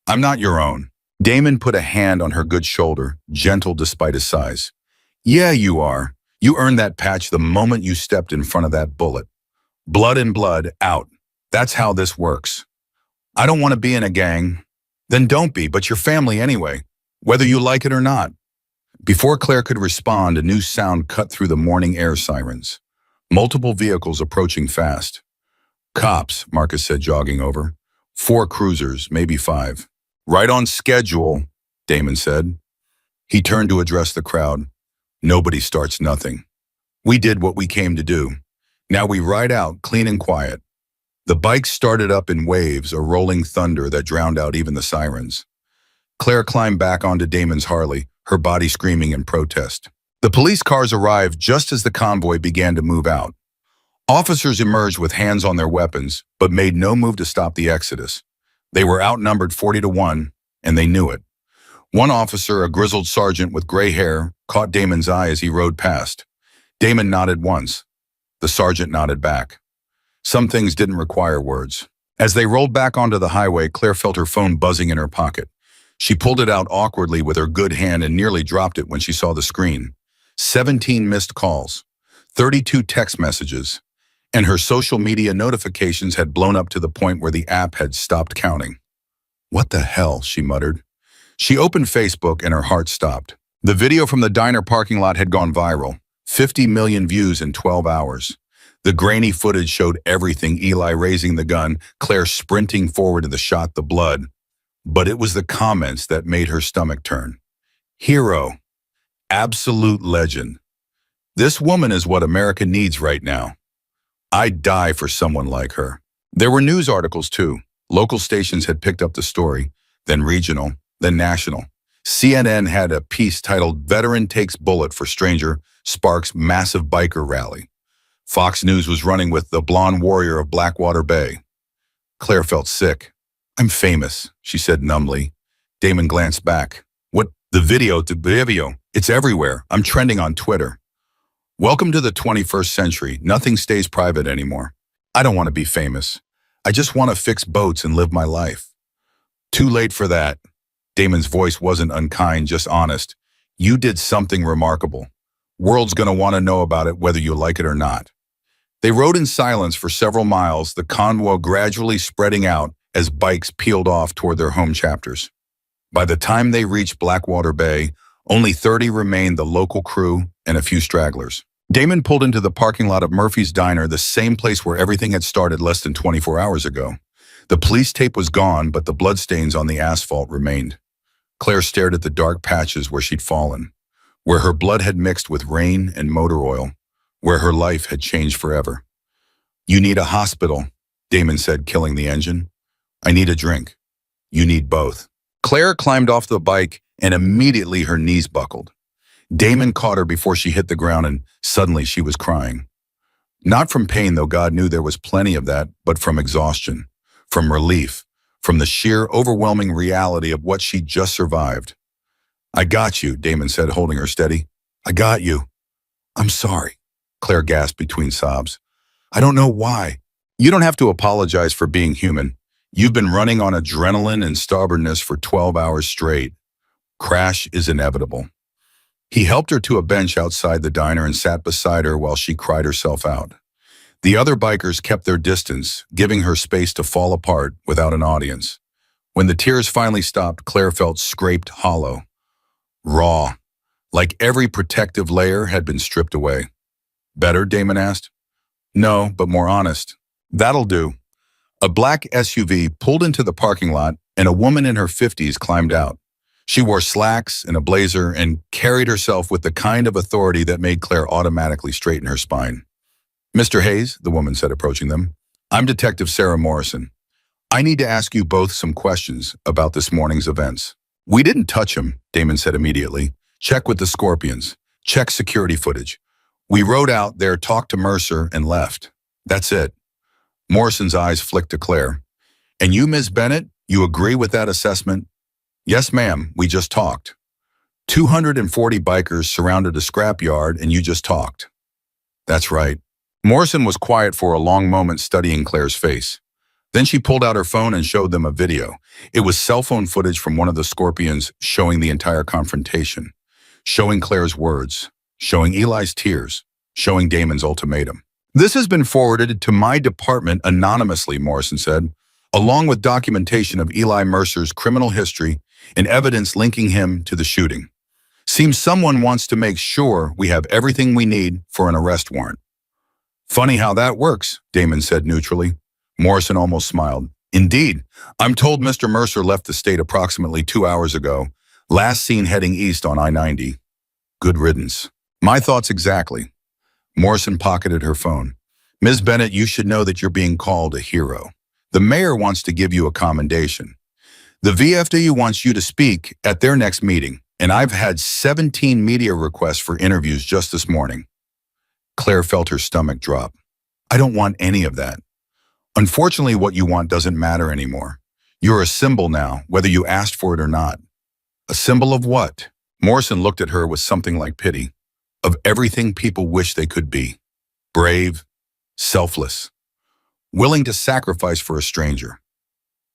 "I'm not your own." Damon put a hand on her good shoulder, gentle despite his size. "Yeah, you are. You earned that patch the moment you stepped in front of that bullet. Blood and blood, out. That's how this works. I don't want to be in a gang. Then don't be, but you're family anyway, whether you like it or not." Before Claire could respond, a new sound cut through the morning air sirens. Multiple vehicles approaching fast. "Cops," Marcus said, jogging over. 4 cruisers, maybe 5. "Right on schedule," Damon said. He turned to address the crowd. "Nobody starts nothing. We did what we came to do. Now we ride out, clean and quiet." The bikes started up in waves, a rolling thunder that drowned out even the sirens. Claire climbed back onto Damon's Harley, her body screaming in protest. The police cars arrived just as the convoy began to move out. Officers emerged with hands on their weapons, but made no move to stop the exodus. They were outnumbered 40-1, and they knew it. One officer, a grizzled sergeant with gray hair, caught Damon's eye as he rode past. Damon nodded once. The sergeant nodded back. Some things didn't require words. As they rolled back onto the highway, Claire felt her phone buzzing in her pocket. She pulled it out awkwardly with her good hand and nearly dropped it when she saw the screen. 17 missed calls, 32 text messages, and her social media notifications had blown up to the point where the app had stopped counting. "What the hell?" she muttered. She opened Facebook and her heart stopped. The video from the diner parking lot had gone viral. 50 million views in 12 hours. The grainy footage showed everything: Eli raising the gun, Claire sprinting forward to the shot, the blood. But it was the comments that made her stomach turn. "Hero. Absolute legend. This woman is what America needs right now. I'd die for someone like her." There were news articles too. Local stations had picked up the story, then regional, then national. CNN had a piece titled "Veteran Takes Bullet for Stranger Sparks Massive Biker Rally." Fox News was running with "The Blonde Warrior of Blackwater Bay." Claire felt sick. I'm famous, she said numbly. Damon glanced back. What? The video. It's everywhere. I'm trending on Twitter. Welcome to the 21st century. Nothing stays private anymore. I don't want to be famous. I just want to fix boats and live my life. Too late for that. Damon's voice wasn't unkind, just honest. You did something remarkable. World's gonna want to know about it whether you like it or not. They rode in silence for several miles, the convoy gradually spreading out as bikes peeled off toward their home chapters. By the time they reached Blackwater Bay, only 30 remained, the local crew and a few stragglers. Damon pulled into the parking lot of Murphy's Diner, the same place where everything had started less than 24 hours ago. The police tape was gone, but the bloodstains on the asphalt remained. Claire stared at the dark patches where she'd fallen, where her blood had mixed with rain and motor oil, where her life had changed forever. You need a hospital, Damon said, killing the engine. I need a drink. You need both. Claire climbed off the bike and immediately her knees buckled. Damon caught her before she hit the ground and suddenly she was crying. Not from pain, though God knew there was plenty of that, but from exhaustion, from relief, from the sheer overwhelming reality of what she'd just survived. I got you, Damon said, holding her steady. I got you. I'm sorry, Claire gasped between sobs. I don't know why. You don't have to apologize for being human. You've been running on adrenaline and stubbornness for 12 hours straight. Crash is inevitable. He helped her to a bench outside the diner and sat beside her while she cried herself out. The other bikers kept their distance, giving her space to fall apart without an audience. When the tears finally stopped, Claire felt scraped hollow. Raw, like every protective layer had been stripped away. Better, Damon asked. No, but more honest. That'll do. A black SUV pulled into the parking lot and a woman in her 50s climbed out. She wore slacks and a blazer and carried herself with the kind of authority that made Claire automatically straighten her spine. Mr. Hayes, the woman said, approaching them, I'm Detective Sarah Morrison. I need to ask you both some questions about this morning's events. We didn't touch him, Damon said immediately. Check with the Scorpions. Check security footage. We rode out there, talked to Mercer, and left. That's it. Morrison's eyes flicked to Claire. And you, Ms. Bennett, you agree with that assessment? Yes, ma'am, we just talked. 240 bikers surrounded a scrapyard and you just talked. That's right. Morrison was quiet for a long moment, studying Claire's face. Then she pulled out her phone and showed them a video. It was cell phone footage from one of the Scorpions showing the entire confrontation, showing Claire's words, showing Eli's tears, showing Damon's ultimatum. This has been forwarded to my department anonymously, Morrison said, along with documentation of Eli Mercer's criminal history and evidence linking him to the shooting. Seems someone wants to make sure we have everything we need for an arrest warrant. Funny how that works, Damon said neutrally. Morrison almost smiled. Indeed, I'm told Mr. Mercer left the state approximately 2 hours ago, last seen heading east on I-90. Good riddance. My thoughts exactly. Morrison pocketed her phone. Ms. Bennett, you should know that you're being called a hero. The mayor wants to give you a commendation. The VFW wants you to speak at their next meeting, and I've had 17 media requests for interviews just this morning. Claire felt her stomach drop. I don't want any of that. Unfortunately, what you want doesn't matter anymore. You're a symbol now, whether you asked for it or not. A symbol of what? Morrison looked at her with something like pity. Of everything people wish they could be. Brave, selfless, willing to sacrifice for a stranger.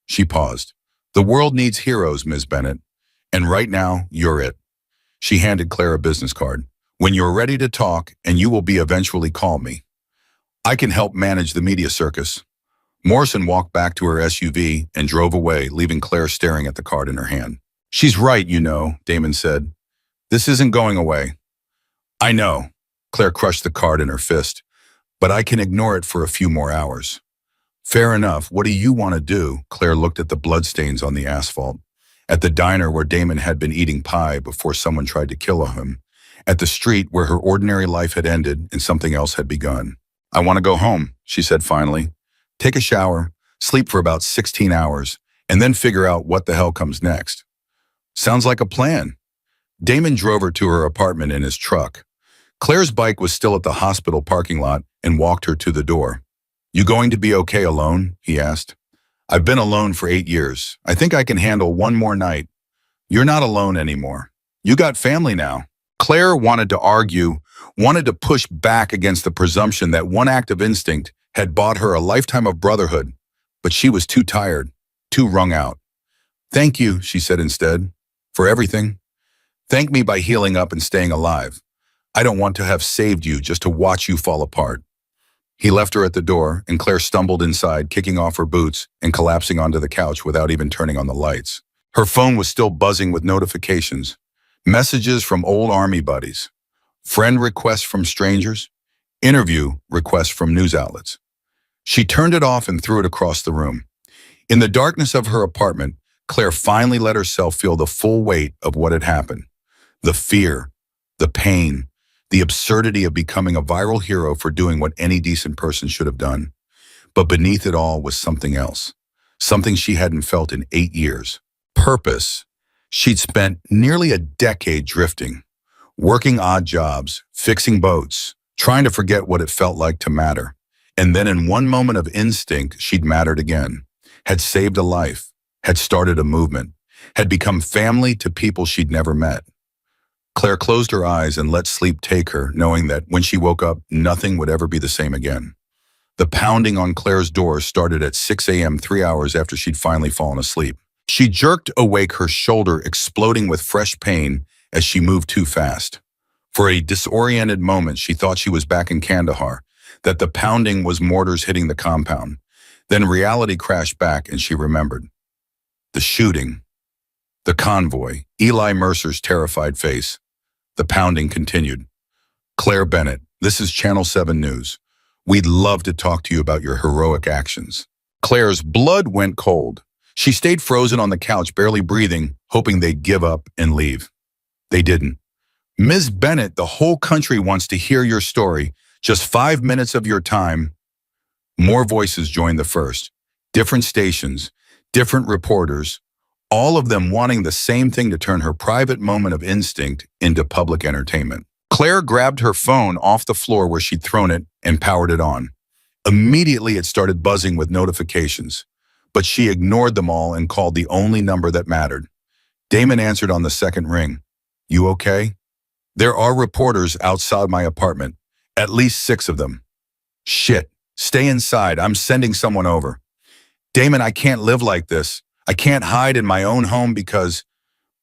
She paused. The world needs heroes, Ms. Bennett, and right now, you're it. She handed Claire a business card. When you're ready to talk, and you will be eventually, call me. I can help manage the media circus. Morrison walked back to her SUV and drove away, leaving Claire staring at the card in her hand. She's right, you know, Damon said. This isn't going away. I know. Claire crushed the card in her fist. But I can ignore it for a few more hours. Fair enough. What do you want to do? Claire looked at the bloodstains on the asphalt, at the diner where Damon had been eating pie before someone tried to kill him, at the street where her ordinary life had ended and something else had begun. I want to go home, she said finally. Take a shower, sleep for about 16 hours, and then figure out what the hell comes next. Sounds like a plan. Damon drove her to her apartment in his truck. Claire's bike was still at the hospital parking lot and walked her to the door. You going to be okay alone? He asked. I've been alone for 8 years. I think I can handle one more night. You're not alone anymore. You got family now. Claire wanted to argue, wanted to push back against the presumption that one act of instinct had bought her a lifetime of brotherhood, but she was too tired, too wrung out. Thank you, she said instead, for everything. Thank me by healing up and staying alive. I don't want to have saved you just to watch you fall apart. He left her at the door, and Claire stumbled inside, kicking off her boots and collapsing onto the couch without even turning on the lights. Her phone was still buzzing with notifications. Messages from old army buddies, friend requests from strangers, interview requests from news outlets. She turned it off and threw it across the room. In the darkness of her apartment, Claire finally let herself feel the full weight of what had happened. The fear, the pain, the absurdity of becoming a viral hero for doing what any decent person should have done. But beneath it all was something else, something she hadn't felt in 8 years. Purpose. She'd spent nearly a decade drifting, working odd jobs, fixing boats, trying to forget what it felt like to matter. And then in one moment of instinct, she'd mattered again, had saved a life, had started a movement, had become family to people she'd never met. Claire closed her eyes and let sleep take her, knowing that when she woke up, nothing would ever be the same again. The pounding on Claire's door started at 6 a.m., 3 hours after she'd finally fallen asleep. She jerked awake, her shoulder exploding with fresh pain as she moved too fast. For a disoriented moment, she thought she was back in Kandahar, that the pounding was mortars hitting the compound. Then reality crashed back and she remembered. The shooting, the convoy, Eli Mercer's terrified face. The pounding continued. Claire Bennett, this is Channel 7 News. We'd love to talk to you about your heroic actions. Claire's blood went cold. She stayed frozen on the couch, barely breathing, hoping they'd give up and leave. They didn't. Ms. Bennett, the whole country wants to hear your story. Just 5 minutes of your time. More voices joined the first. Different stations, different reporters, all of them wanting the same thing: to turn her private moment of instinct into public entertainment. Claire grabbed her phone off the floor where she'd thrown it and powered it on. Immediately, it started buzzing with notifications, but she ignored them all and called the only number that mattered. Damon answered on the second ring. You okay? There are reporters outside my apartment, at least 6 of them. Shit, stay inside, I'm sending someone over. Damon, I can't live like this. I can't hide in my own home because...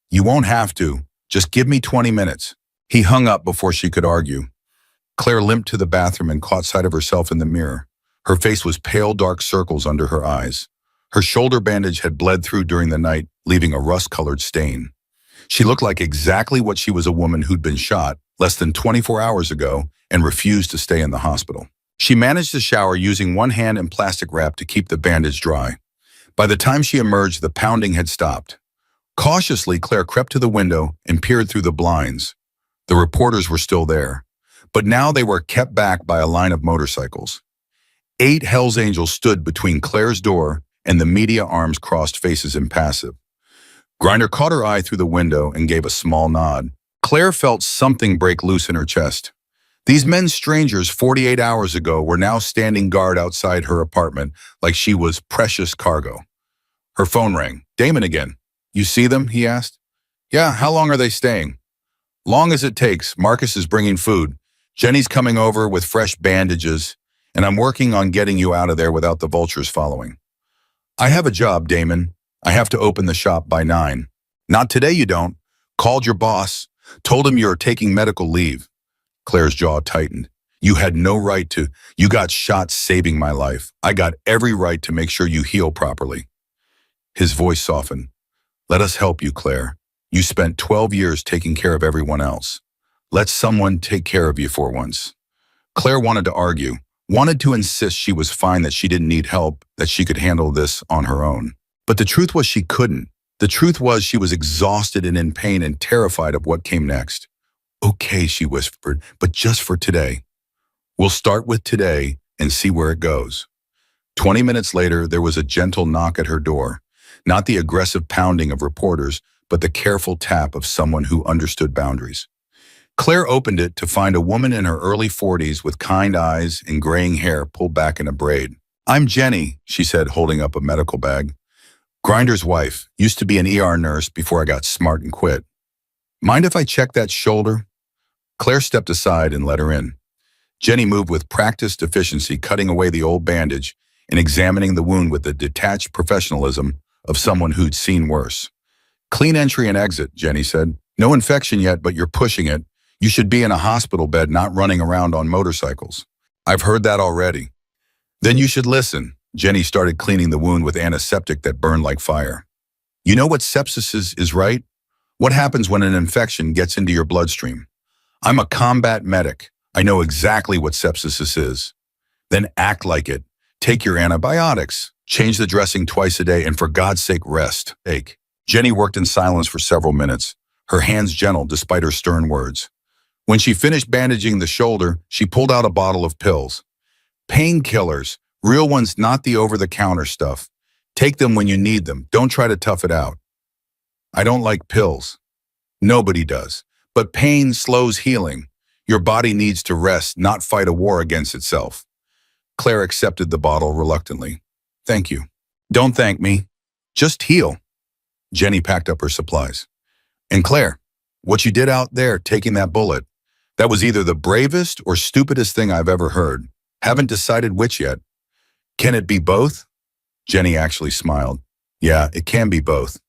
You won't have to. Just give me 20 minutes. He hung up before she could argue. Claire limped to the bathroom and caught sight of herself in the mirror. Her face was pale, dark circles under her eyes. Her shoulder bandage had bled through during the night, leaving a rust-colored stain. She looked like exactly what she was: a woman who'd been shot less than 24 hours ago and refused to stay in the hospital. She managed to shower using one hand and plastic wrap to keep the bandage dry. By the time she emerged, the pounding had stopped. Cautiously, Claire crept to the window and peered through the blinds. The reporters were still there, but now they were kept back by a line of motorcycles. 8 Hells Angels stood between Claire's door and the media, arms crossed, faces impassive. Grinder caught her eye through the window and gave a small nod. Claire felt something break loose in her chest. These men, strangers 48 hours ago, were now standing guard outside her apartment like she was precious cargo. Her phone rang. Damon again. You see them? He asked. Yeah, how long are they staying? Long as it takes. Marcus is bringing food. Jenny's coming over with fresh bandages, and I'm working on getting you out of there without the vultures following. I have a job, Damon. I have to open the shop by 9. Not today, you don't. Called your boss. Told him you're taking medical leave. Claire's jaw tightened. You had no right to. You got shot saving my life. I got every right to make sure you heal properly. His voice softened. Let us help you, Claire. You spent 12 years taking care of everyone else. Let someone take care of you for once. Claire wanted to argue, wanted to insist she was fine, that she didn't need help, that she could handle this on her own. But the truth was she couldn't. The truth was she was exhausted and in pain and terrified of what came next. Okay, she whispered, but just for today. We'll start with today and see where it goes. 20 minutes later, there was a gentle knock at her door. Not the aggressive pounding of reporters, but the careful tap of someone who understood boundaries. Claire opened it to find a woman in her early 40s with kind eyes and graying hair pulled back in a braid. I'm Jenny, she said, holding up a medical bag. Grinder's wife, used to be an ER nurse before I got smart and quit. Mind if I check that shoulder? Claire stepped aside and let her in. Jenny moved with practiced efficiency, cutting away the old bandage and examining the wound with the detached professionalism of someone who'd seen worse. Clean entry and exit, Jenny said. No infection yet, but you're pushing it. You should be in a hospital bed, not running around on motorcycles. I've heard that already. Then you should listen. Jenny started cleaning the wound with antiseptic that burned like fire. You know what sepsis is, right? What happens when an infection gets into your bloodstream? I'm a combat medic. I know exactly what sepsis is. Then act like it. Take your antibiotics. Change the dressing twice a day, and for God's sake, rest. Jenny worked in silence for several minutes, her hands gentle despite her stern words. When she finished bandaging the shoulder, she pulled out a bottle of pills. Painkillers, real ones, not the over-the-counter stuff. Take them when you need them. Don't try to tough it out. I don't like pills. Nobody does. But pain slows healing. Your body needs to rest, not fight a war against itself. Claire accepted the bottle reluctantly. Thank you. Don't thank me. Just heal. Jenny packed up her supplies. And Claire, what you did out there, taking that bullet, that was either the bravest or stupidest thing I've ever heard. Haven't decided which yet. Can it be both? Jenny actually smiled. Yeah, it can be both.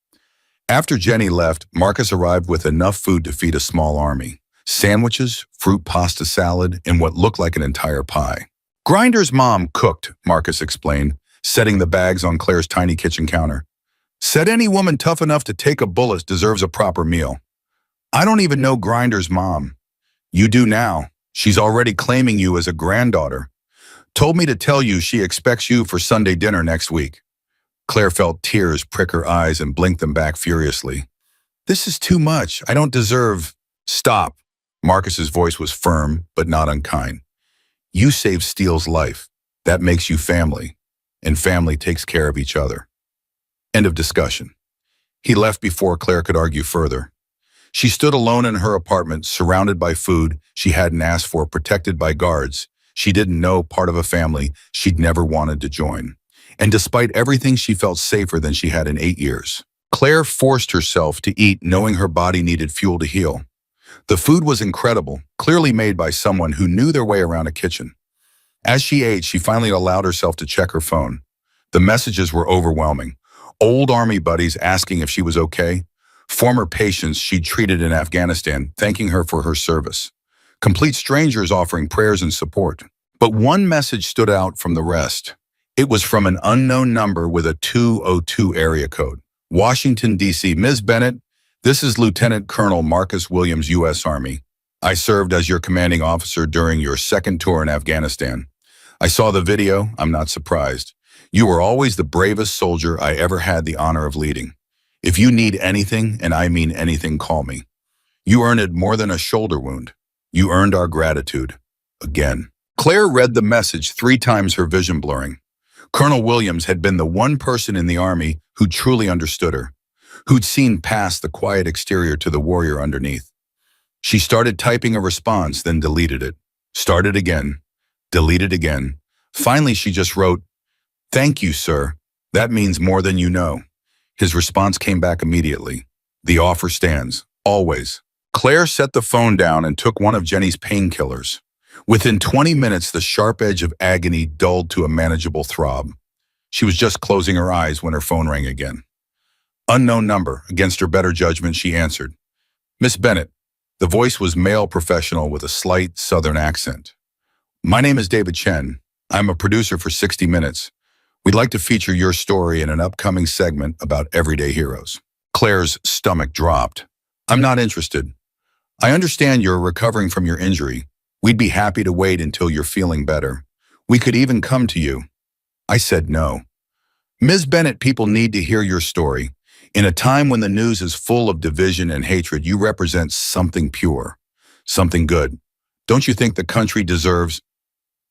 After Jenny left, Marcus arrived with enough food to feed a small army. Sandwiches, fruit pasta salad, and what looked like an entire pie. Grinder's mom cooked, Marcus explained, setting the bags on Claire's tiny kitchen counter. Said any woman tough enough to take a bullet deserves a proper meal. I don't even know Grinder's mom. You do now. She's already claiming you as a granddaughter. Told me to tell you she expects you for Sunday dinner next week. Claire felt tears prick her eyes and blinked them back furiously. This is too much. I don't deserve... Stop. Marcus's voice was firm, but not unkind. You saved Steele's life. That makes you family. And family takes care of each other. End of discussion. He left before Claire could argue further. She stood alone in her apartment, surrounded by food she hadn't asked for, protected by guards she didn't know, part of a family she'd never wanted to join. And despite everything, she felt safer than she had in 8 years. Claire forced herself to eat, knowing her body needed fuel to heal. The food was incredible, clearly made by someone who knew their way around a kitchen. As she ate, she finally allowed herself to check her phone. The messages were overwhelming. Old army buddies asking if she was okay. Former patients she'd treated in Afghanistan thanking her for her service. Complete strangers offering prayers and support. But one message stood out from the rest. It was from an unknown number with a 202 area code. Washington, D.C. Ms. Bennett, this is Lieutenant Colonel Marcus Williams, U.S. Army. I served as your commanding officer during your second tour in Afghanistan. I saw the video. I'm not surprised. You were always the bravest soldier I ever had the honor of leading. If you need anything, and I mean anything, call me. You earned it more than a shoulder wound. You earned our gratitude. Again. Claire read the message 3 times, her vision blurring. Colonel Williams had been the one person in the Army who truly understood her, who'd seen past the quiet exterior to the warrior underneath. She started typing a response, then deleted it. Started again. Deleted again. Finally, she just wrote, "Thank you, sir. That means more than you know." His response came back immediately. "The offer stands. Always." Claire set the phone down and took one of Jenny's painkillers. Within 20 minutes, the sharp edge of agony dulled to a manageable throb. She was just closing her eyes when her phone rang again. Unknown number. Against her better judgment, she answered. "Miss Bennett." The voice was male professional with a slight southern accent. "My name is David Chen. I'm a producer for 60 Minutes. We'd like to feature your story in an upcoming segment about everyday heroes." Claire's stomach dropped. "I'm not interested. I understand you're recovering from your injury. We'd be happy to wait until you're feeling better. We could even come to you." I said no. "Ms. Bennett, people need to hear your story. In a time when the news is full of division and hatred, you represent something pure, something good. Don't you think the country deserves..."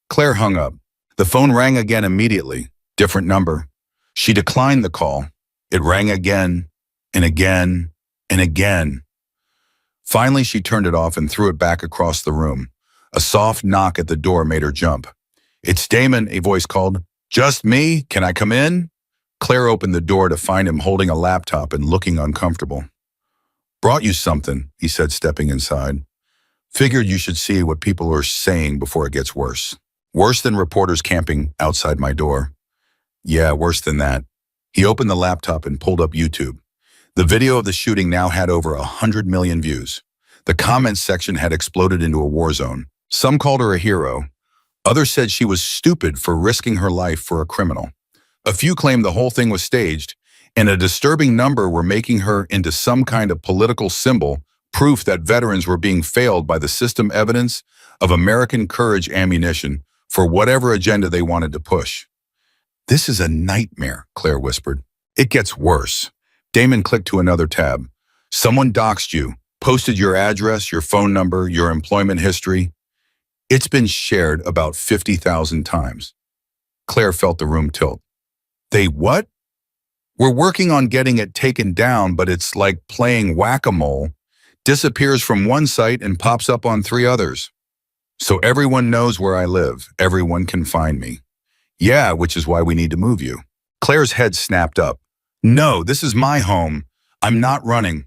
Claire hung up. The phone rang again immediately. Different number. She declined the call. It rang again, and again, and again. Finally, she turned it off and threw it back across the room. A soft knock at the door made her jump. "It's Damon," a voice called. Just me? Can I come in? Claire opened the door to find him holding a laptop and looking uncomfortable. Brought you something, he said, stepping inside. Figured you should see what people are saying before it gets worse. Worse than reporters camping outside my door. Yeah, worse than that. He opened the laptop and pulled up YouTube. The video of the shooting now had over 100 million views. The comments section had exploded into a war zone. Some called her a hero. Others said she was stupid for risking her life for a criminal. A few claimed the whole thing was staged, and a disturbing number were making her into some kind of political symbol, proof that veterans were being failed by the system, evidence of American courage ammunition for whatever agenda they wanted to push. This is a nightmare, Claire whispered. It gets worse. Damon clicked to another tab. Someone doxed you, posted your address, your phone number, your employment history. It's been shared about 50,000 times. Claire felt the room tilt. They what? We're working on getting it taken down, but it's like playing whack-a-mole. Disappears from one site and pops up on 3 others. So everyone knows where I live. Everyone can find me. Yeah, which is why we need to move you. Claire's head snapped up. No, this is my home. I'm not running.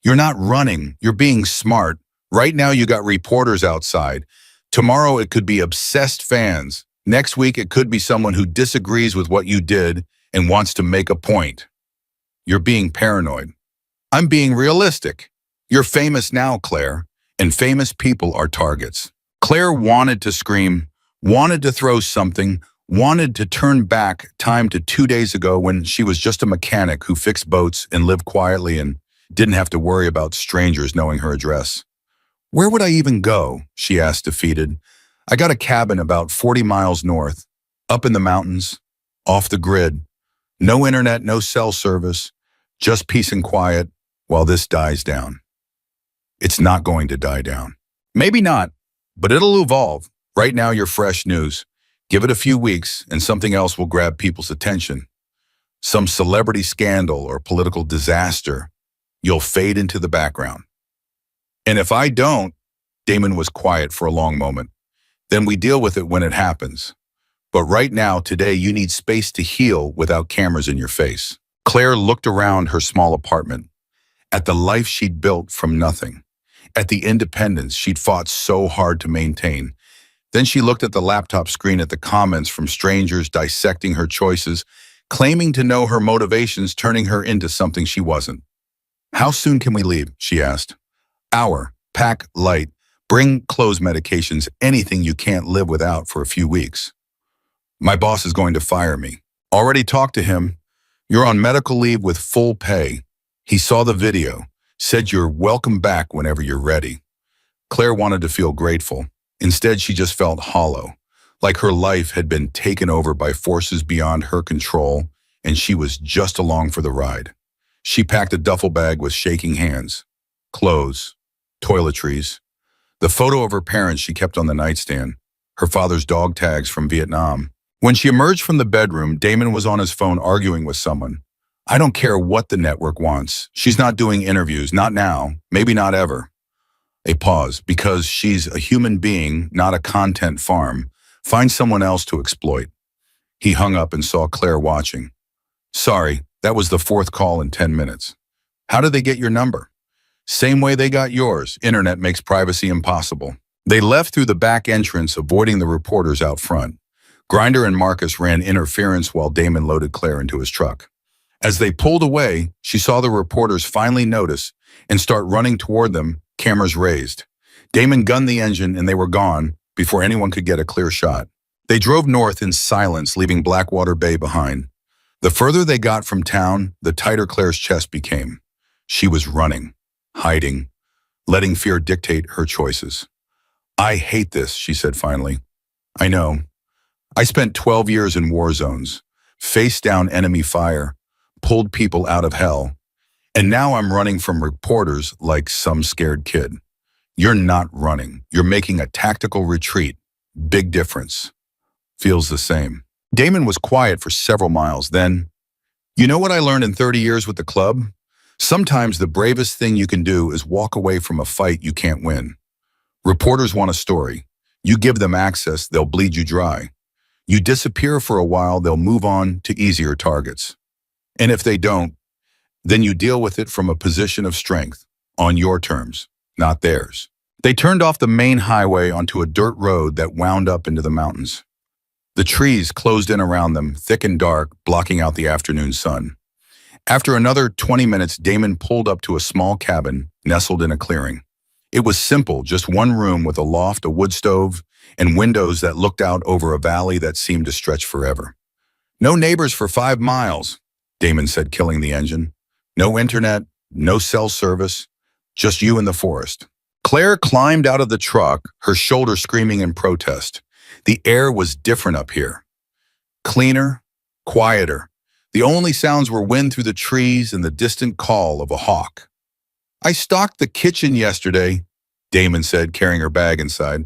You're not running. You're being smart. Right now you got reporters outside. Tomorrow it could be obsessed fans. Next week it could be someone who disagrees with what you did and wants to make a point. You're being paranoid. I'm being realistic. You're famous now, Claire, and famous people are targets. Claire wanted to scream, wanted to throw something, wanted to turn back time to 2 days ago when she was just a mechanic who fixed boats and lived quietly and didn't have to worry about strangers knowing her address. Where would I even go? She asked, defeated. I got a cabin about 40 miles north, up in the mountains, off the grid. No internet, no cell service, just peace and quiet while this dies down. It's not going to die down. Maybe not, but it'll evolve. Right now you're fresh news. Give it a few weeks and something else will grab people's attention. Some celebrity scandal or political disaster. You'll fade into the background. And if I don't, Damon was quiet for a long moment, then we deal with it when it happens. But right now, today, you need space to heal without cameras in your face. Claire looked around her small apartment, at the life she'd built from nothing, at the independence she'd fought so hard to maintain. Then she looked at the laptop screen at the comments from strangers dissecting her choices, claiming to know her motivations, turning her into something she wasn't. How soon can we leave? She asked. Hour. Pack light. Bring clothes, medications, anything you can't live without for a few weeks. My boss is going to fire me. Already talked to him. You're on medical leave with full pay. He saw the video, said you're welcome back whenever you're ready. Claire wanted to feel grateful. Instead, she just felt hollow, like her life had been taken over by forces beyond her control, and she was just along for the ride. She packed a duffel bag with shaking hands. Clothes, toiletries, the photo of her parents she kept on the nightstand, her father's dog tags from Vietnam. When she emerged from the bedroom, Damon was on his phone arguing with someone. I don't care what the network wants. She's not doing interviews, not now, maybe not ever. A pause, because she's a human being, not a content farm. Find someone else to exploit. He hung up and saw Claire watching. Sorry, that was the 4th call in 10 minutes. How did they get your number? Same way they got yours. Internet makes privacy impossible. They left through the back entrance, avoiding the reporters out front. Grinder and Marcus ran interference while Damon loaded Claire into his truck. As they pulled away, she saw the reporters finally notice and start running toward them, cameras raised. Damon gunned the engine and they were gone before anyone could get a clear shot. They drove north in silence, leaving Blackwater Bay behind. The further they got from town, the tighter Claire's chest became. She was running, hiding, letting fear dictate her choices. I hate this, she said finally. I know. I spent 12 years in war zones, faced down enemy fire, pulled people out of hell, and now I'm running from reporters like some scared kid. You're not running. You're making a tactical retreat. Big difference. Feels the same. Damon was quiet for several miles. Then, you know what I learned in 30 years with the club? Sometimes the bravest thing you can do is walk away from a fight you can't win. Reporters want a story. You give them access, they'll bleed you dry. You disappear for a while, they'll move on to easier targets. And if they don't, then you deal with it from a position of strength, on your terms, not theirs. They turned off the main highway onto a dirt road that wound up into the mountains. The trees closed in around them, thick and dark, blocking out the afternoon sun. After another 20 minutes, Damon pulled up to a small cabin nestled in a clearing. It was simple, just one room with a loft, a wood stove, and windows that looked out over a valley that seemed to stretch forever. "No neighbors for 5 miles," Damon said, killing the engine. "No internet, no cell service, just you and the forest." Claire climbed out of the truck, her shoulder screaming in protest. The air was different up here. Cleaner, quieter. The only sounds were wind through the trees and the distant call of a hawk. "I stocked the kitchen yesterday," Damon said, carrying her bag inside.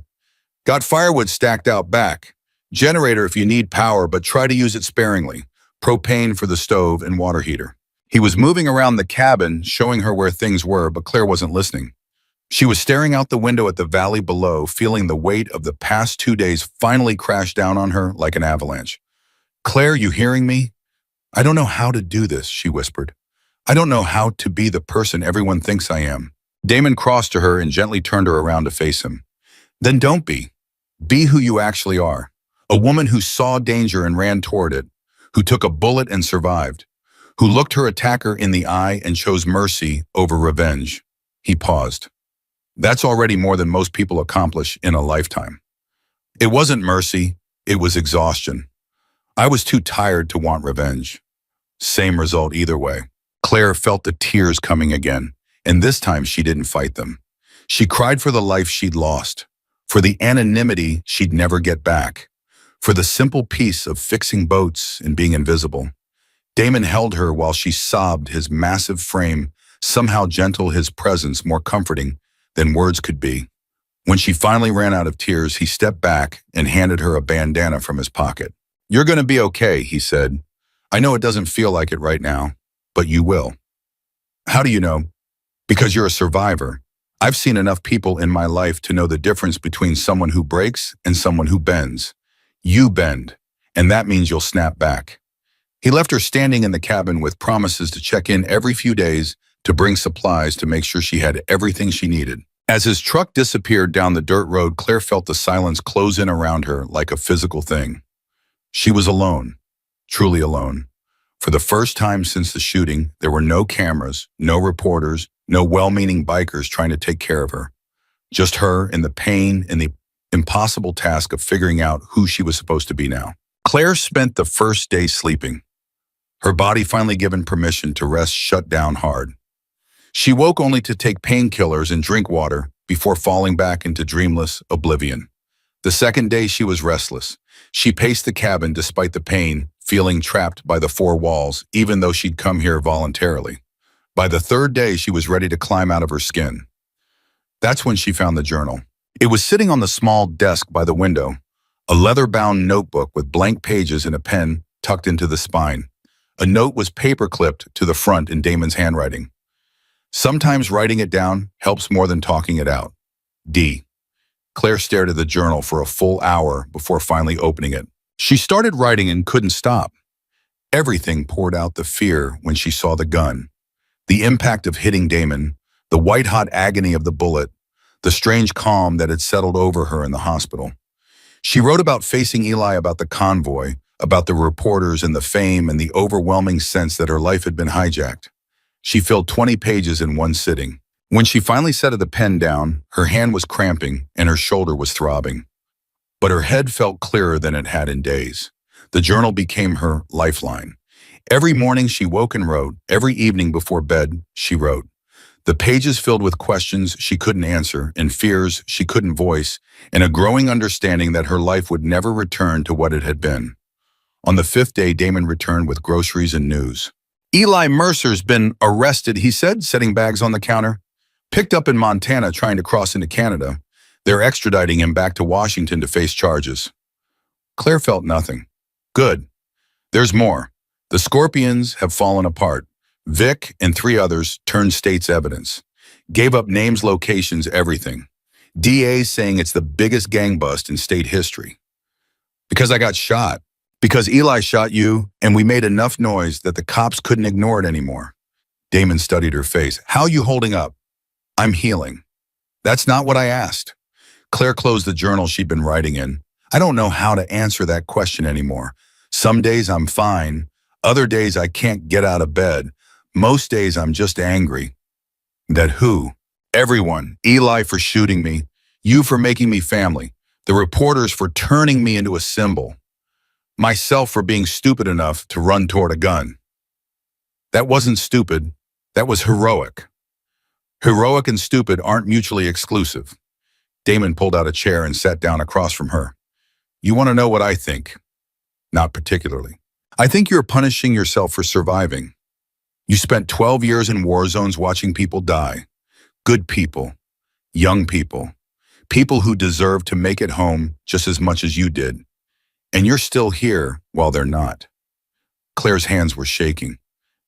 "Got firewood stacked out back. Generator if you need power, but try to use it sparingly. Propane for the stove and water heater." He was moving around the cabin, showing her where things were, but Claire wasn't listening. She was staring out the window at the valley below, feeling the weight of the past 2 days finally crash down on her like an avalanche. "Claire, you hearing me? I don't know how to do this," she whispered. "I don't know how to be the person everyone thinks I am." Damon crossed to her and gently turned her around to face him. "Then don't be. Be who you actually are. A woman who saw danger and ran toward it, who took a bullet and survived, who looked her attacker in the eye and chose mercy over revenge." He paused. "That's already more than most people accomplish in a lifetime." It wasn't mercy, it was exhaustion. I was too tired to want revenge. Same result either way. Claire felt the tears coming again, and this time she didn't fight them. She cried for the life she'd lost, for the anonymity she'd never get back, for the simple peace of fixing boats and being invisible. Damon held her while she sobbed, his massive frame somehow gentle, his presence more comforting than words could be. When she finally ran out of tears, he stepped back and handed her a bandana from his pocket. "You're going to be okay," he said. "I know it doesn't feel like it right now, but you will." "How do you know?" "Because you're a survivor. I've seen enough people in my life to know the difference between someone who breaks and someone who bends. You bend, and that means you'll snap back." He left her standing in the cabin with promises to check in every few days, to bring supplies, to make sure she had everything she needed. As his truck disappeared down the dirt road, Claire felt the silence close in around her like a physical thing. She was alone, truly alone. For the first time since the shooting, there were no cameras, no reporters, no well-meaning bikers trying to take care of her. Just her and the pain and the impossible task of figuring out who she was supposed to be now. Claire spent the first day sleeping. Her body finally given permission to rest shut down hard. She woke only to take painkillers and drink water before falling back into dreamless oblivion. The second day she was restless. She paced the cabin despite the pain, feeling trapped by the 4 walls, even though she'd come here voluntarily. By the third day, she was ready to climb out of her skin. That's when she found the journal. It was sitting on the small desk by the window, a leather-bound notebook with blank pages and a pen tucked into the spine. A note was paper-clipped to the front in Damon's handwriting. "Sometimes writing it down helps more than talking it out. D." Claire stared at the journal for a full hour before finally opening it. She started writing and couldn't stop. Everything poured out: the fear when she saw the gun, the impact of hitting Damon, the white-hot agony of the bullet, the strange calm that had settled over her in the hospital. She wrote about facing Eli, about the convoy, about the reporters and the fame and the overwhelming sense that her life had been hijacked. She filled 20 pages in one sitting. When she finally set the pen down, her hand was cramping and her shoulder was throbbing. But her head felt clearer than it had in days. The journal became her lifeline. Every morning she woke and wrote. Every evening before bed, she wrote. The pages filled with questions she couldn't answer and fears she couldn't voice, and a growing understanding that her life would never return to what it had been. On the 5th day, Damon returned with groceries and news. "Eli Mercer's been arrested," he said, setting bags on the counter. "Picked up in Montana trying to cross into Canada. They're extraditing him back to Washington to face charges." Claire felt nothing. Good. There's more. The Scorpions have fallen apart. Vic and 3 others turned state's evidence. Gave up names, locations, everything. DA saying it's the biggest gang bust in state history. Because I got shot. Because Eli shot you, and we made enough noise that the cops couldn't ignore it anymore. Damon studied her face. How you holding up? I'm healing. That's not what I asked. Claire closed the journal she'd been writing in. I don't know how to answer that question anymore. Some days I'm fine. Other days I can't get out of bed. Most days I'm just angry. That who? Everyone. Eli for shooting me. You for making me family. The reporters for turning me into a symbol. Myself for being stupid enough to run toward a gun. That wasn't stupid. That was heroic. Heroic and stupid aren't mutually exclusive. Damon pulled out a chair and sat down across from her. You want to know what I think? Not particularly. I think you're punishing yourself for surviving. You spent 12 years in war zones watching people die. Good people. Young people. People who deserve to make it home just as much as you did. And you're still here while they're not. Claire's hands were shaking.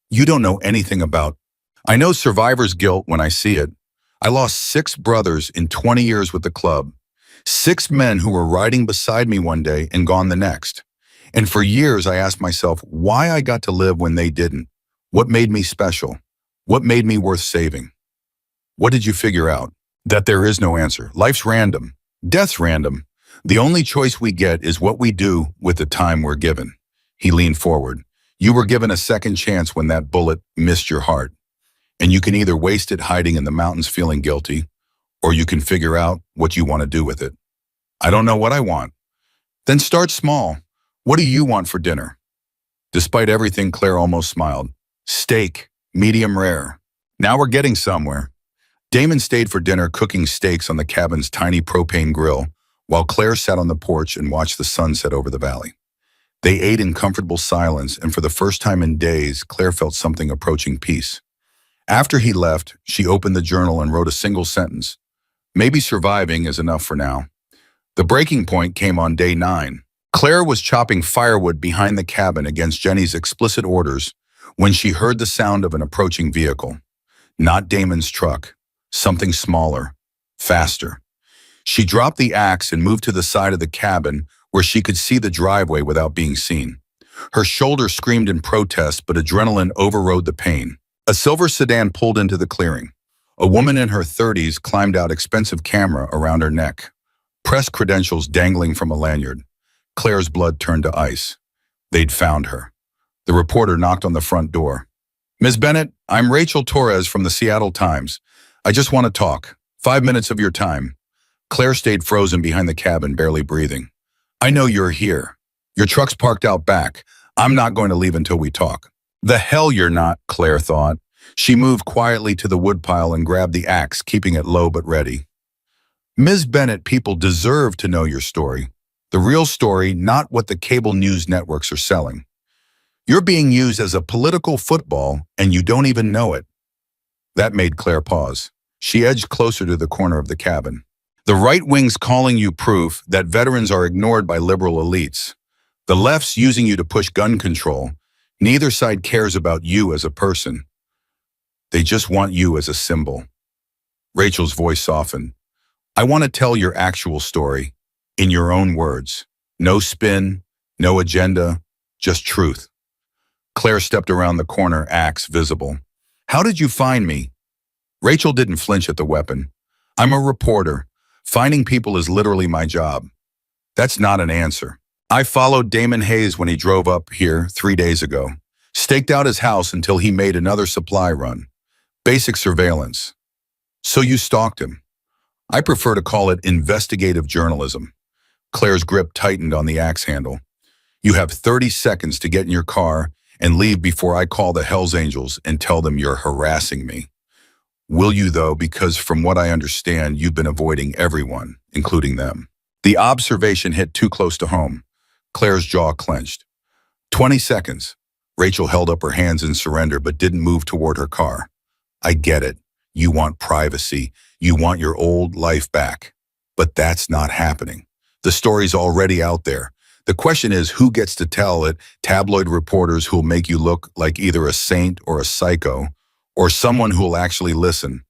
You don't know anything about... I know survivor's guilt when I see it. I lost 6 brothers in 20 years with the club. 6 men who were riding beside me one day and gone the next. And for years I asked myself why I got to live when they didn't. What made me special? What made me worth saving? What did you figure out? That there is no answer. Life's random. Death's random. The only choice we get is what we do with the time we're given. He leaned forward. You were given a second chance when that bullet missed your heart. And you can either waste it hiding in the mountains feeling guilty, or you can figure out what you want to do with it. I don't know what I want. Then start small. What do you want for dinner? Despite everything, Claire almost smiled. Steak, medium rare. Now we're getting somewhere. Damon stayed for dinner cooking steaks on the cabin's tiny propane grill, while Claire sat on the porch and watched the sunset over the valley. They ate in comfortable silence, and for the first time in days, Claire felt something approaching peace. After he left, she opened the journal and wrote a single sentence. Maybe surviving is enough for now. The breaking point came on day 9. Claire was chopping firewood behind the cabin against Jenny's explicit orders when she heard the sound of an approaching vehicle. Not Damon's truck, something smaller, faster. She dropped the axe and moved to the side of the cabin where she could see the driveway without being seen. Her shoulder screamed in protest, but adrenaline overrode the pain. A silver sedan pulled into the clearing. A woman in her 30s climbed out expensive camera around her neck. Press credentials dangling from a lanyard. Claire's blood turned to ice. They'd found her. The reporter knocked on the front door. Ms. Bennett, I'm Rachel Torres from the Seattle Times. I just want to talk. 5 minutes of your time. Claire stayed frozen behind the cabin, barely breathing. I know you're here. Your truck's parked out back. I'm not going to leave until we talk. The hell you're not, Claire thought. She moved quietly to the woodpile and grabbed the axe, keeping it low but ready. Ms. Bennett, people deserve to know your story. The real story, not what the cable news networks are selling. You're being used as a political football, and you don't even know it. That made Claire pause. She edged closer to the corner of the cabin. The right wing's calling you proof that veterans are ignored by liberal elites. The left's using you to push gun control. Neither side cares about you as a person. They just want you as a symbol. Rachel's voice softened. I want to tell your actual story, in your own words. No spin, no agenda, just truth. Claire stepped around the corner, axe visible. How did you find me? Rachel didn't flinch at the weapon. I'm a reporter. Finding people is literally my job. That's not an answer. I followed Damon Hayes when he drove up here 3 days ago. Staked out his house until he made another supply run. Basic surveillance. So you stalked him. I prefer to call it investigative journalism. Claire's grip tightened on the axe handle. You have 30 seconds to get in your car and leave before I call the Hells Angels and tell them you're harassing me. Will you, though, because from what I understand, you've been avoiding everyone, including them. The observation hit too close to home. Claire's jaw clenched. 20 seconds. Rachel held up her hands in surrender but didn't move toward her car. I get it. You want privacy. You want your old life back. But that's not happening. The story's already out there. The question is who gets to tell it, tabloid reporters who'll make you look like either a saint or a psycho, or someone who'll actually listen.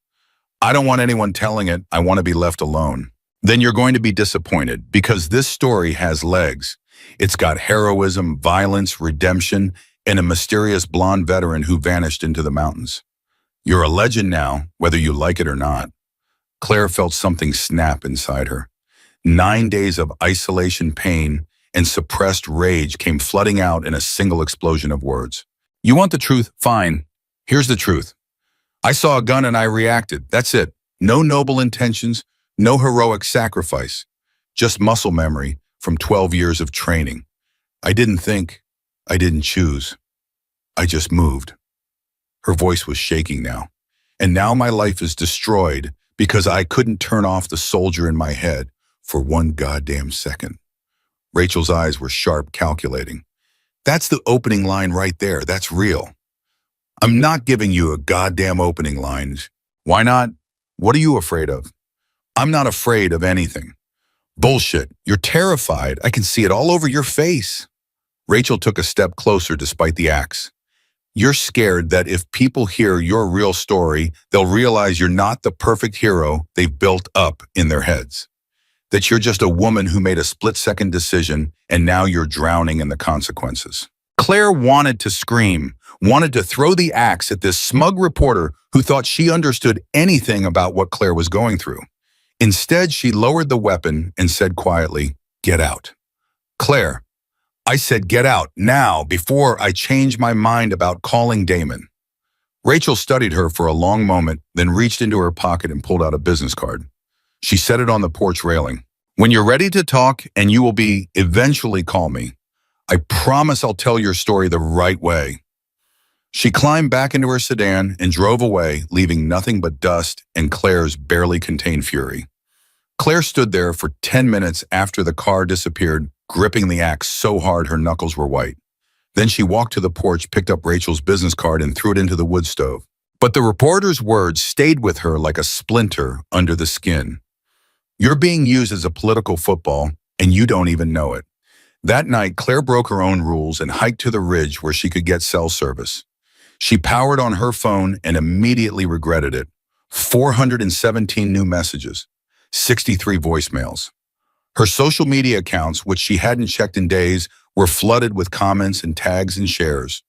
I don't want anyone telling it. I want to be left alone. then you're going to be disappointed because this story has legs. It's got heroism, violence, redemption, and a mysterious blonde veteran who vanished into the mountains. You're a legend now, whether you like it or not. Claire felt something snap inside her. 9 days of isolation, pain, and suppressed rage came flooding out in a single explosion of words. You want the truth? Fine. Here's the truth. I saw a gun and I reacted. That's it. No noble intentions, no heroic sacrifice. Just muscle memory from 12 years of training. I didn't think. I didn't choose. I just moved. Her voice was shaking now. And now my life is destroyed because I couldn't turn off the soldier in my head for one goddamn second. Rachel's eyes were sharp, calculating. That's the opening line right there. That's real. I'm not giving you a goddamn opening line. Why not? What are you afraid of? I'm not afraid of anything. Bullshit. You're terrified. I can see it all over your face. Rachel took a step closer despite the axe. You're scared that if people hear your real story, they'll realize you're not the perfect hero they've built up in their heads. That you're just a woman who made a split-second decision and now you're drowning in the consequences. Claire wanted to scream, wanted to throw the axe at this smug reporter who thought she understood anything about what Claire was going through. Instead, she lowered the weapon and said quietly, "Get out." Claire, I said get out now before I change my mind about calling Damon. Rachel studied her for a long moment, then reached into her pocket and pulled out a business card. She set it on the porch railing. When you're ready to talk, and you will be, eventually call me. I promise I'll tell your story the right way. She climbed back into her sedan and drove away, leaving nothing but dust and Claire's barely contained fury. Claire stood there for 10 minutes after the car disappeared, gripping the axe so hard her knuckles were white. Then she walked to the porch, picked up Rachel's business card, and threw it into the wood stove. But the reporter's words stayed with her like a splinter under the skin. You're being used as a political football, and you don't even know it. That night, Claire broke her own rules and hiked to the ridge where she could get cell service. She powered on her phone and immediately regretted it. 417 new messages, 63 voicemails. Her social media accounts, which she hadn't checked in days, were flooded with comments and tags and shares.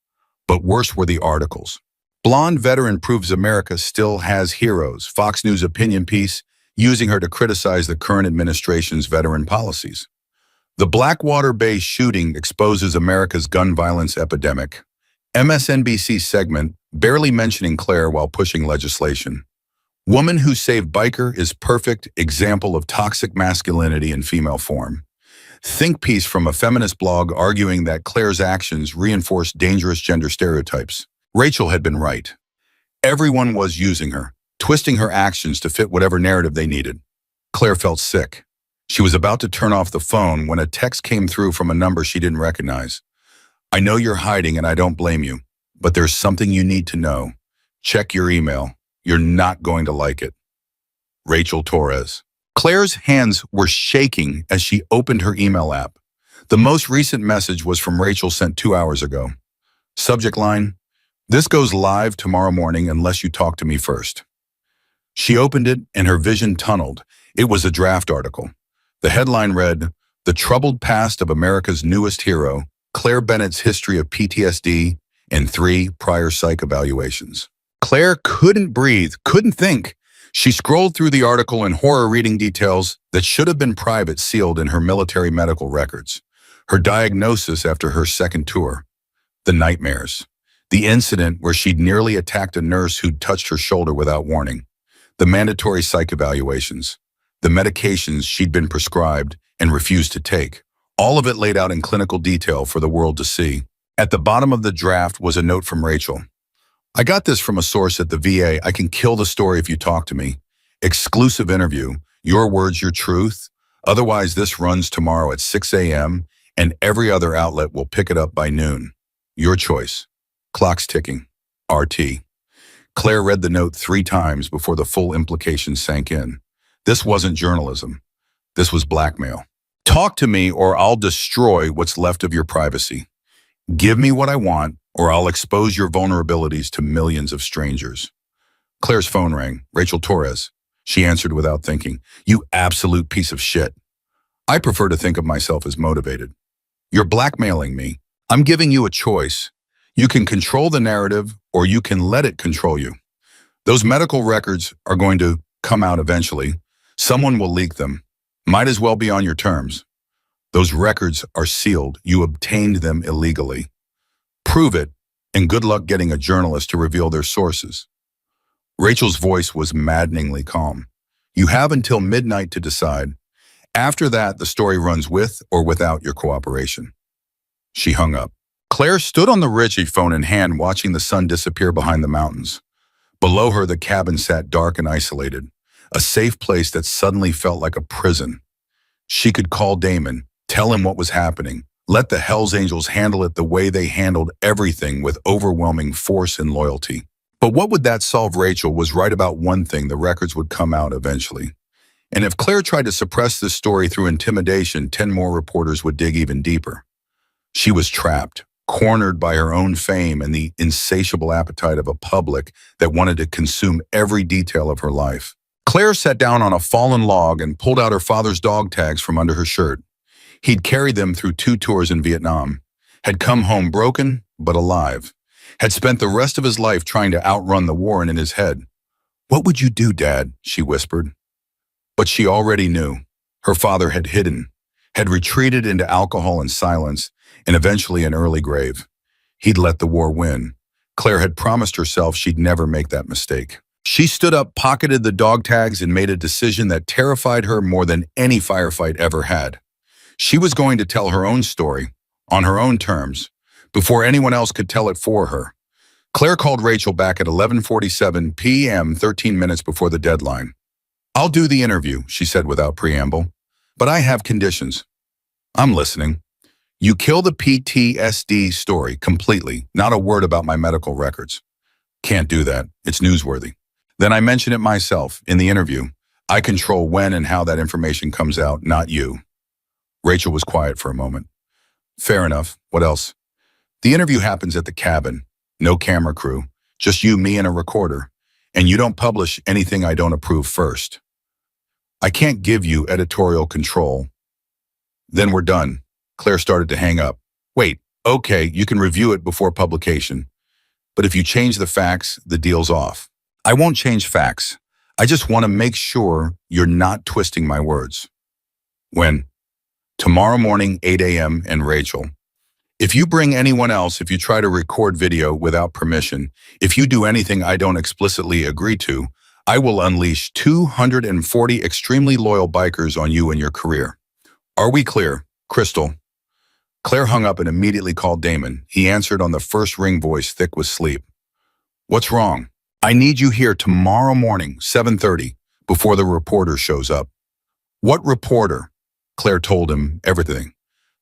But worse were the articles. Blonde veteran proves America still has heroes. Fox News opinion piece using her to criticize the current administration's veteran policies. The Blackwater Bay shooting exposes America's gun violence epidemic. MSNBC segment barely mentioning Claire while pushing legislation. Woman who saved biker is perfect example of toxic masculinity in female form. Think piece from a feminist blog arguing that Claire's actions reinforce dangerous gender stereotypes. Rachel had been right. Everyone was using her, twisting her actions to fit whatever narrative they needed. Claire felt sick. She was about to turn off the phone when a text came through from a number she didn't recognize. I know you're hiding and I don't blame you, but there's something you need to know. Check your email. You're not going to like it. Rachel Torres. Claire's hands were shaking as she opened her email app. The most recent message was from Rachel sent 2 hours ago. Subject line, "This goes live tomorrow morning unless you talk to me first." She opened it and her vision tunneled. It was a draft article. The headline read, "The Troubled Past of America's Newest Hero, Claire Bennett's History of PTSD and 3 Prior Psych Evaluations." Claire couldn't breathe, couldn't think. She scrolled through the article in horror reading details that should have been private sealed in her military medical records. Her diagnosis after her second tour. The nightmares. The incident where she'd nearly attacked a nurse who'd touched her shoulder without warning. The mandatory psych evaluations. The medications she'd been prescribed and refused to take. All of it laid out in clinical detail for the world to see. At the bottom of the draft was a note from Rachel. I got this from a source at the VA. I can kill the story if you talk to me. Exclusive interview. Your words, your truth. Otherwise, this runs tomorrow at 6 a.m. and every other outlet will pick it up by noon. Your choice. Clock's ticking. RT. Claire read the note 3 times before the full implications sank in. This wasn't journalism. This was blackmail. Talk to me or I'll destroy what's left of your privacy. Give me what I want or I'll expose your vulnerabilities to millions of strangers. Claire's phone rang. Rachel Torres. She answered without thinking. You absolute piece of shit. I prefer to think of myself as motivated. You're blackmailing me. I'm giving you a choice. You can control the narrative or you can let it control you. Those medical records are going to come out eventually. Someone will leak them. Might as well be on your terms. Those records are sealed. You obtained them illegally. Prove it, and good luck getting a journalist to reveal their sources. Rachel's voice was maddeningly calm. You have until midnight to decide. After that, the story runs with or without your cooperation. She hung up. Claire stood on the Ritchie, phone in hand, watching the sun disappear behind the mountains. Below her, the cabin sat dark and isolated, a safe place that suddenly felt like a prison. She could call Damon, tell him what was happening, let the Hells Angels handle it the way they handled everything, with overwhelming force and loyalty. But what would that solve? Rachel was right about one thing: the records would come out eventually. And if Claire tried to suppress this story through intimidation, 10 more reporters would dig even deeper. She was trapped, cornered by her own fame and the insatiable appetite of a public that wanted to consume every detail of her life. Claire sat down on a fallen log and pulled out her father's dog tags from under her shirt. He'd carried them through 2 tours in Vietnam, had come home broken but alive, had spent the rest of his life trying to outrun the war, and in his head. What would you do, Dad? She whispered. But she already knew. Her father had hidden, had retreated into alcohol and silence, and eventually an early grave. He'd let the war win. Claire had promised herself she'd never make that mistake. She stood up, pocketed the dog tags, and made a decision that terrified her more than any firefight ever had. She was going to tell her own story, on her own terms, before anyone else could tell it for her. Claire called Rachel back at 11:47 p.m., 13 minutes before the deadline. I'll do the interview, she said without preamble, but I have conditions. I'm listening. You kill the PTSD story completely, not a word about my medical records. Can't do that. It's newsworthy. Then I mention it myself in the interview. I control when and how that information comes out, not you. Rachel was quiet for a moment. Fair enough. What else? The interview happens at the cabin. No camera crew. Just you, me, and a recorder. And you don't publish anything I don't approve first. I can't give you editorial control. Then we're done. Claire started to hang up. Wait, okay, you can review it before publication. But if you change the facts, the deal's off. I won't change facts. I just want to make sure you're not twisting my words. When? Tomorrow morning, 8 a.m. And Rachel, if you bring anyone else, if you try to record video without permission, if you do anything I don't explicitly agree to, I will unleash 240 extremely loyal bikers on you and your career. Are we clear? Crystal. Claire hung up and immediately called Damon. He answered on the first ring, voice thick with sleep. What's wrong? I need you here tomorrow morning, 7:30, before the reporter shows up. What reporter? Claire told him everything.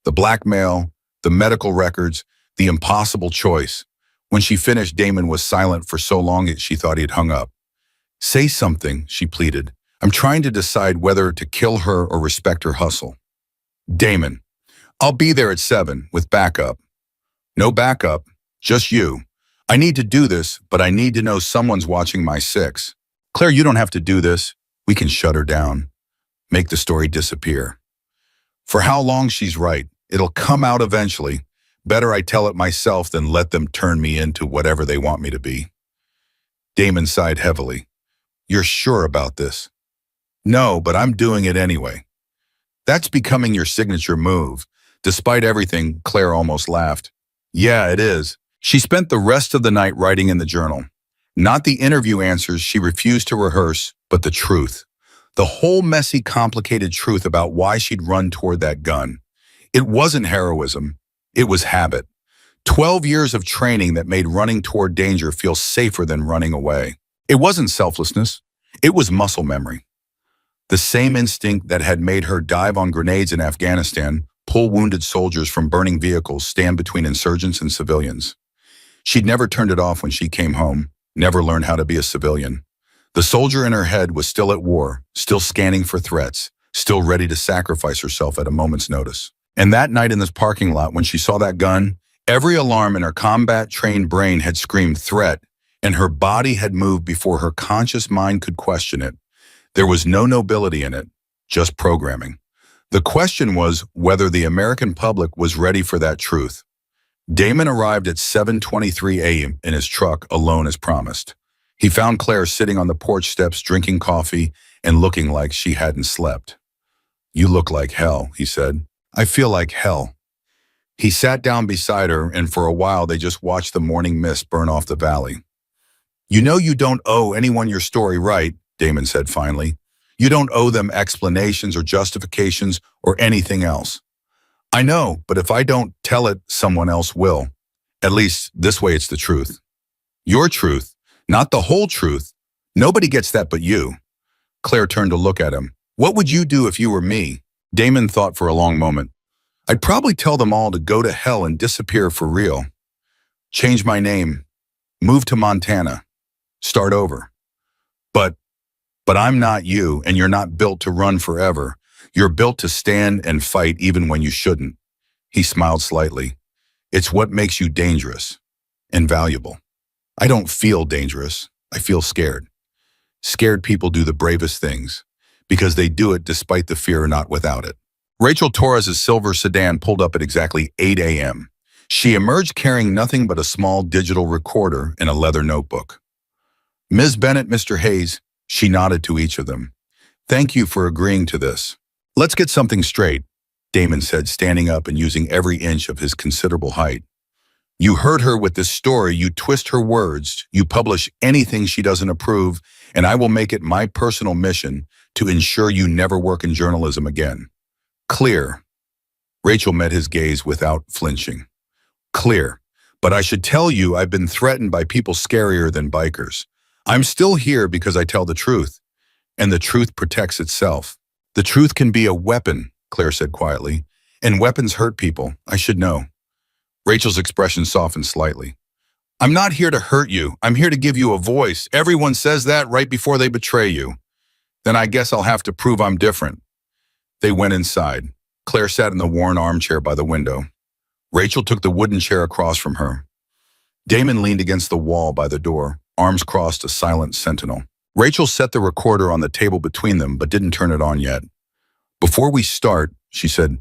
The blackmail, the medical records, the impossible choice. When she finished, Damon was silent for so long that she thought he'd hung up. Say something, she pleaded. I'm trying to decide whether to kill her or respect her hustle. Damon, I'll be there at 7 with backup. No backup, just you. I need to do this, but I need to know someone's watching my 6. Claire, you don't have to do this. We can shut her down. Make the story disappear. For how long? She's right. It'll come out eventually. Better I tell it myself than let them turn me into whatever they want me to be. Damon sighed heavily. You're sure about this? No, but I'm doing it anyway. That's becoming your signature move. Despite everything, Claire almost laughed. Yeah, it is. She spent the rest of the night writing in the journal. Not the interview answers she refused to rehearse, but the truth. The whole messy, complicated truth about why she'd run toward that gun. It wasn't heroism. It was habit. 12 years of training that made running toward danger feel safer than running away. It wasn't selflessness. It was muscle memory. The same instinct that had made her dive on grenades in Afghanistan, pull wounded soldiers from burning vehicles, stand between insurgents and civilians. She'd never turned it off when she came home, never learned how to be a civilian. The soldier in her head was still at war, still scanning for threats, still ready to sacrifice herself at a moment's notice. And that night in this parking lot, when she saw that gun, every alarm in her combat-trained brain had screamed threat, and her body had moved before her conscious mind could question it. There was no nobility in it, just programming. The question was whether the American public was ready for that truth. Damon arrived at 7:23 a.m. in his truck, alone as promised. He found Claire sitting on the porch steps drinking coffee and looking like she hadn't slept. "You look like hell," he said. "I feel like hell." He sat down beside her, and for a while they just watched the morning mist burn off the valley. "You know you don't owe anyone your story, right?" Damon said finally. "You don't owe them explanations or justifications or anything else." "I know, but if I don't tell it, someone else will. At least this way it's the truth. Your truth, not the whole truth. Nobody gets that but you." Claire turned to look at him. "What would you do if you were me?" Damon thought for a long moment. "I'd probably tell them all to go to hell and disappear for real. Change my name. Move to Montana. Start over. But I'm not you, and you're not built to run forever. You're built to stand and fight even when you shouldn't." He smiled slightly. "It's what makes you dangerous and valuable." "I don't feel dangerous. I feel scared. Scared people do the bravest things because they do it despite the fear, not without it." Rachel Torres's silver sedan pulled up at exactly 8 a.m. She emerged carrying nothing but a small digital recorder and a leather notebook. "Ms. Bennett, Mr. Hayes," she nodded to each of them. "Thank you for agreeing to this. Let's get something straight," Damon said, standing up and using every inch of his considerable height. "You hurt her with this story, you twist her words, you publish anything she doesn't approve, and I will make it my personal mission to ensure you never work in journalism again. Clear?" Rachel met his gaze without flinching. "Clear. But I should tell you I've been threatened by people scarier than bikers. I'm still here because I tell the truth, and the truth protects itself." "The truth can be a weapon," Claire said quietly, "and weapons hurt people. I should know." Rachel's expression softened slightly. "I'm not here to hurt you. I'm here to give you a voice. Everyone says that right before they betray you. Then I guess I'll have to prove I'm different." They went inside. Claire sat in the worn armchair by the window. Rachel took the wooden chair across from her. Damon leaned against the wall by the door, arms crossed, a silent sentinel. Rachel set the recorder on the table between them, but didn't turn it on yet. "Before we start," she said,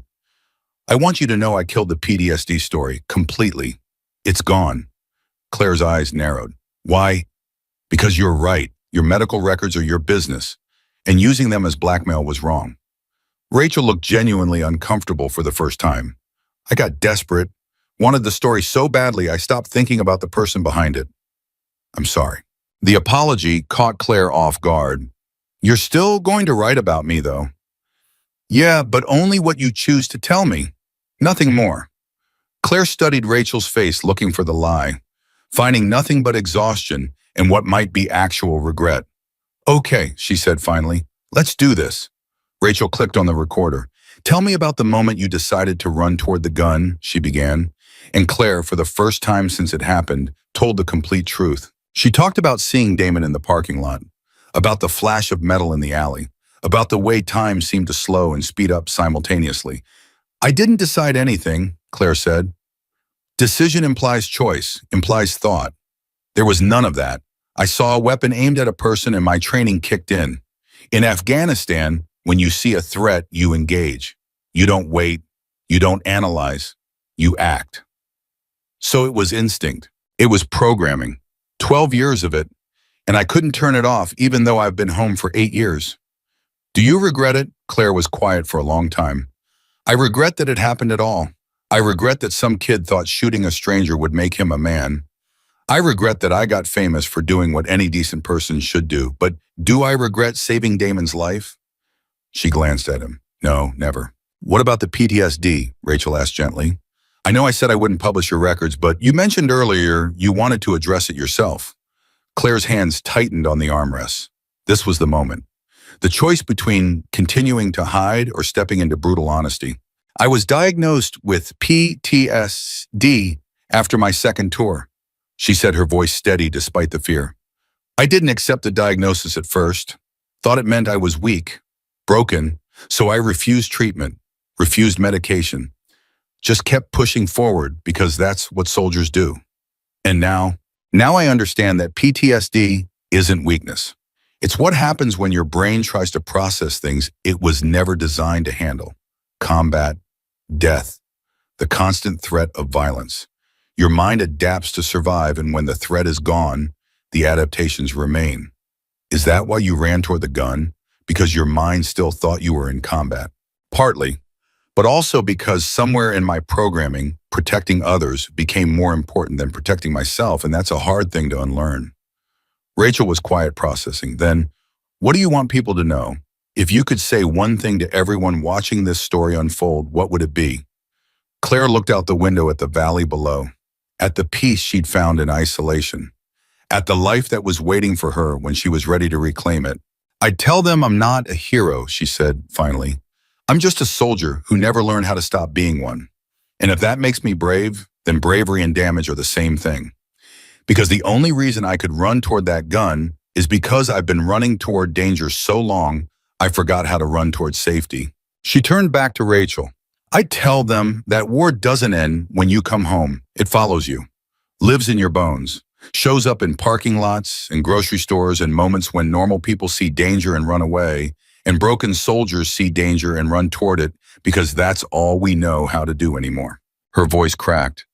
"I want you to know I killed the PTSD story completely. It's gone." Claire's eyes narrowed. "Why?" "Because you're right. Your medical records are your business, and using them as blackmail was wrong." Rachel looked genuinely uncomfortable for the first time. "I got desperate, wanted the story so badly I stopped thinking about the person behind it. I'm sorry." The apology caught Claire off guard. "You're still going to write about me, though." "Yeah, but only what you choose to tell me. Nothing more." Claire studied Rachel's face, looking for the lie, finding nothing but exhaustion and what might be actual regret. "Okay," she said finally, "let's do this." Rachel clicked on the recorder. "Tell me about the moment you decided to run toward the gun," she began. And Claire, for the first time since it happened, told the complete truth. She talked about seeing Damon in the parking lot, about the flash of metal in the alley, about the way time seemed to slow and speed up simultaneously. "I didn't decide anything," Claire said. "Decision implies choice, implies thought. There was none of that. I saw a weapon aimed at a person and my training kicked in. In Afghanistan, when you see a threat, you engage. You don't wait. You don't analyze. You act." So it was instinct. It was programming. 12 years of it, and I couldn't turn it off even though I've been home for 8 years. "Do you regret it?" Claire was quiet for a long time. "I regret that it happened at all. I regret that some kid thought shooting a stranger would make him a man. I regret that I got famous for doing what any decent person should do. But do I regret saving Damon's life?" She glanced at him. "No, never." "What about the PTSD?" Rachel asked gently. "I know I said I wouldn't publish your records, but you mentioned earlier you wanted to address it yourself." Claire's hands tightened on the armrests. This was the moment. The choice between continuing to hide or stepping into brutal honesty. "I was diagnosed with PTSD after my second tour," she said, her voice steady despite the fear. "I didn't accept the diagnosis at first. Thought it meant I was weak, broken, so I refused treatment, refused medication. Just kept pushing forward because that's what soldiers do. And now I understand that PTSD isn't weakness. It's what happens when your brain tries to process things it was never designed to handle. Combat, death, the constant threat of violence. Your mind adapts to survive, and when the threat is gone, the adaptations remain. Is that why you ran toward the gun? Because your mind still thought you were in combat? Partly, but also because somewhere in my programming, protecting others became more important than protecting myself, and that's a hard thing to unlearn. Rachel was quiet processing. Then, what do you want people to know? If you could say one thing to everyone watching this story unfold, what would it be? Claire looked out the window at the valley below, at the peace she'd found in isolation, at the life that was waiting for her when she was ready to reclaim it. I'd tell them I'm not a hero, she said finally. I'm just a soldier who never learned how to stop being one. And if that makes me brave, then bravery and damage are the same thing. Because the only reason I could run toward that gun is because I've been running toward danger so long, I forgot how to run toward safety. She turned back to Rachel. I tell them that war doesn't end when you come home. It follows you, lives in your bones, shows up in parking lots and grocery stores and moments when normal people see danger and run away, and broken soldiers see danger and run toward it because that's all we know how to do anymore. Her voice cracked.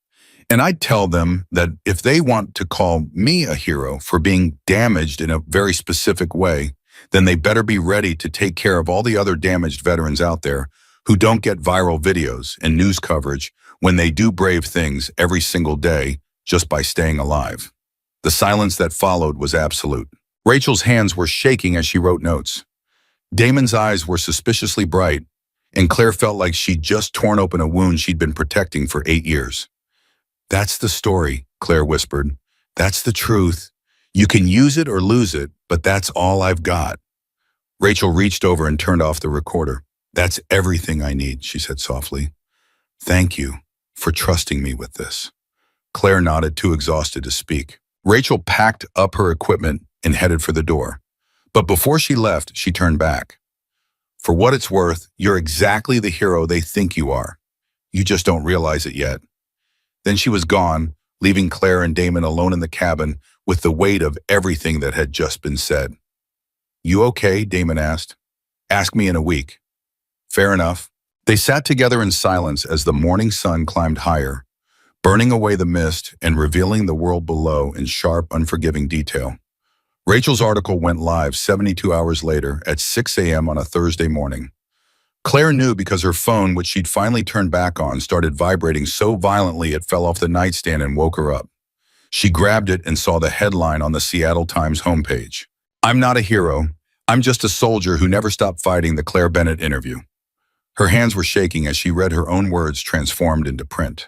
And I'd tell them that if they want to call me a hero for being damaged in a very specific way, then they better be ready to take care of all the other damaged veterans out there who don't get viral videos and news coverage when they do brave things every single day just by staying alive. The silence that followed was absolute. Rachel's hands were shaking as she wrote notes. Damon's eyes were suspiciously bright, and Claire felt like she'd just torn open a wound she'd been protecting for 8 years. That's the story, Claire whispered. That's the truth. You can use it or lose it, but that's all I've got. Rachel reached over and turned off the recorder. That's everything I need, she said softly. Thank you for trusting me with this. Claire nodded, too exhausted to speak. Rachel packed up her equipment and headed for the door. But before she left, she turned back. For what it's worth, you're exactly the hero they think you are. You just don't realize it yet. Then she was gone, leaving Claire and Damon alone in the cabin with the weight of everything that had just been said. You okay? Damon asked. Ask me in a week. Fair enough. They sat together in silence as the morning sun climbed higher, burning away the mist and revealing the world below in sharp, unforgiving detail. Rachel's article went live 72 hours later at 6 a.m. on a Thursday morning. Claire knew because her phone, which she'd finally turned back on, started vibrating so violently it fell off the nightstand and woke her up. She grabbed it and saw the headline on the Seattle Times homepage. I'm not a hero. I'm just a soldier who never stopped fighting, the Claire Bennett interview. Her hands were shaking as she read her own words transformed into print.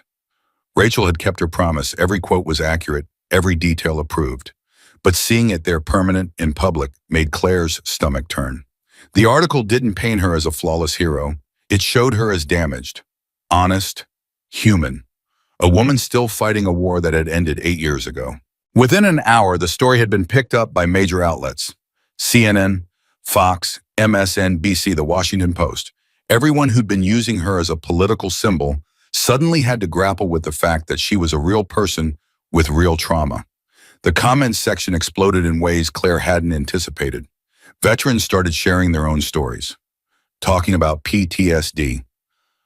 Rachel had kept her promise. Every quote was accurate, every detail approved. But seeing it there permanent in public made Claire's stomach turn. The article didn't paint her as a flawless hero. It showed her as damaged, honest, human. A woman still fighting a war that had ended 8 years ago. Within an hour, the story had been picked up by major outlets. CNN, Fox, MSNBC, The Washington Post. Everyone who'd been using her as a political symbol suddenly had to grapple with the fact that she was a real person with real trauma. The comments section exploded in ways Claire hadn't anticipated. Veterans started sharing their own stories, talking about PTSD,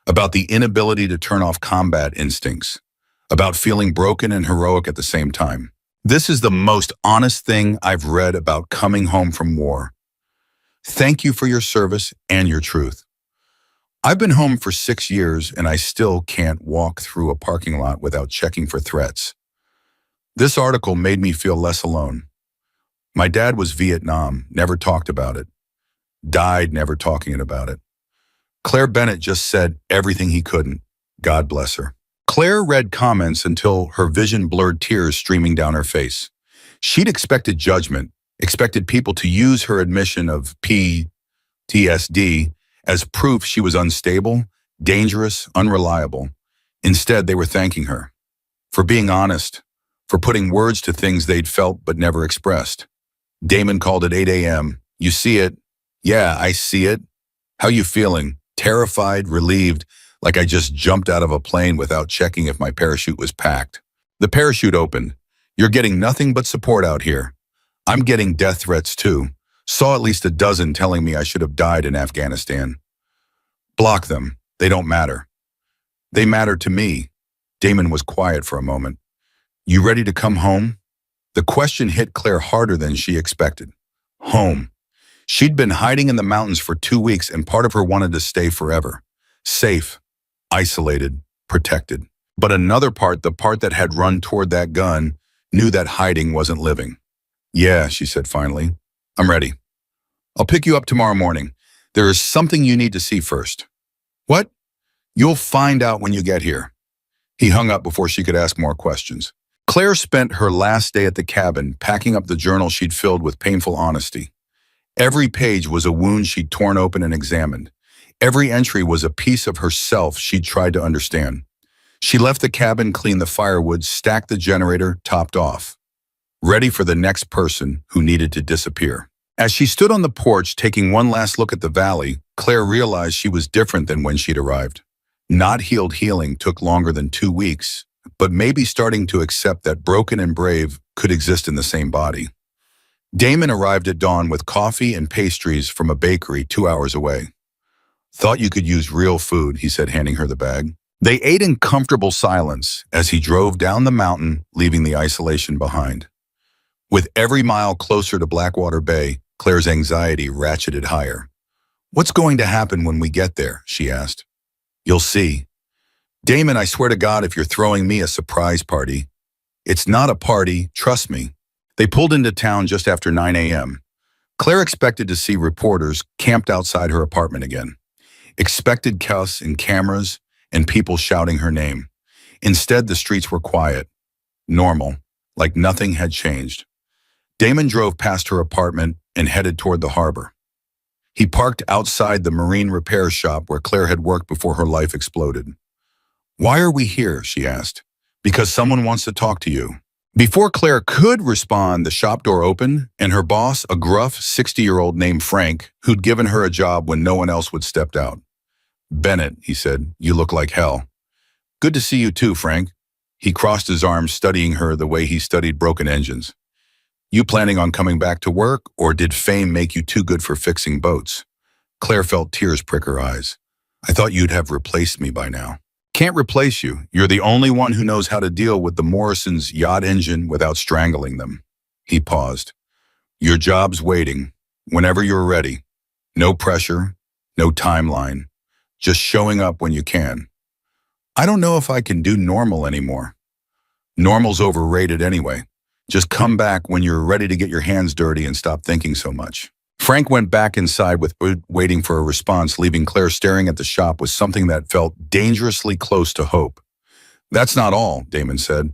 about the inability to turn off combat instincts, about feeling broken and heroic at the same time. This is the most honest thing I've read about coming home from war. Thank you for your service and your truth. I've been home for 6 years and I still can't walk through a parking lot without checking for threats. This article made me feel less alone. My dad was Vietnam, never talked about it. Died never talking about it. Claire Bennett just said everything he couldn't. God bless her. Claire read comments until her vision blurred, tears streaming down her face. She'd expected judgment, expected people to use her admission of PTSD as proof she was unstable, dangerous, unreliable. Instead, they were thanking her for being honest, for putting words to things they'd felt but never expressed. Damon called at 8 a.m. You see it? Yeah, I see it. How you feeling? Terrified, relieved, like I just jumped out of a plane without checking if my parachute was packed. The parachute opened. You're getting nothing but support out here. I'm getting death threats too. Saw at least a dozen telling me I should have died in Afghanistan. Block them. They don't matter. They matter to me. Damon was quiet for a moment. You ready to come home? The question hit Claire harder than she expected. Home. She'd been hiding in the mountains for 2 weeks and part of her wanted to stay forever. Safe, isolated, protected. But another part, the part that had run toward that gun, knew that hiding wasn't living. Yeah, she said finally. I'm ready. I'll pick you up tomorrow morning. There is something you need to see first. What? You'll find out when you get here. He hung up before she could ask more questions. Claire spent her last day at the cabin packing up the journal she'd filled with painful honesty. Every page was a wound she'd torn open and examined. Every entry was a piece of herself she'd tried to understand. She left the cabin, cleaned the firewood, stacked the generator, topped off, ready for the next person who needed to disappear. As she stood on the porch, taking one last look at the valley, Claire realized she was different than when she'd arrived. Not healed healing took longer than 2 weeks, but maybe starting to accept that broken and brave could exist in the same body. Damon arrived at dawn with coffee and pastries from a bakery 2 hours away. Thought you could use real food, he said, handing her the bag. They ate in comfortable silence as he drove down the mountain, leaving the isolation behind. With every mile closer to Blackwater Bay, Claire's anxiety ratcheted higher. What's going to happen when we get there? She asked. You'll see. Damon, I swear to God, if you're throwing me a surprise party. It's not a party, trust me. They pulled into town just after 9 a.m. Claire expected to see reporters camped outside her apartment again. Expected chaos and cameras and people shouting her name. Instead, the streets were quiet, normal, like nothing had changed. Damon drove past her apartment and headed toward the harbor. He parked outside the marine repair shop where Claire had worked before her life exploded. Why are we here? She asked. Because someone wants to talk to you. Before Claire could respond, the shop door opened, and her boss, a gruff 60-year-old named Frank, who'd given her a job when no one else would, stepped out. Bennett, he said, you look like hell. Good to see you too, Frank. He crossed his arms, studying her the way he studied broken engines. You planning on coming back to work, or did fame make you too good for fixing boats? Claire felt tears prick her eyes. I thought you'd have replaced me by now. Can't replace you. You're the only one who knows how to deal with the Morrison's yacht engine without strangling them. He paused. Your job's waiting, whenever you're ready. No pressure, no timeline. Just showing up when you can. I don't know if I can do normal anymore. Normal's overrated anyway. Just come back when you're ready to get your hands dirty and stop thinking so much. Frank went back inside waiting for a response, leaving Claire staring at the shop with something that felt dangerously close to hope. That's not all, Damon said.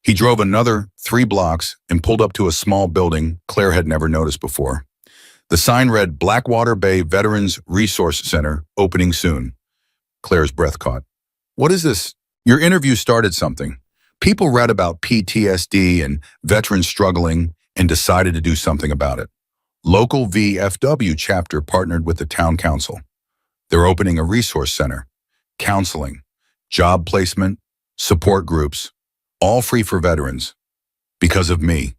He drove another 3 blocks and pulled up to a small building Claire had never noticed before. The sign read Blackwater Bay Veterans Resource Center, opening soon. Claire's breath caught. What is this? Your interview started something. People read about PTSD and veterans struggling and decided to do something about it. Local VFW chapter partnered with the town council. They're opening a resource center, counseling, job placement, support groups, all free for veterans. Because of me.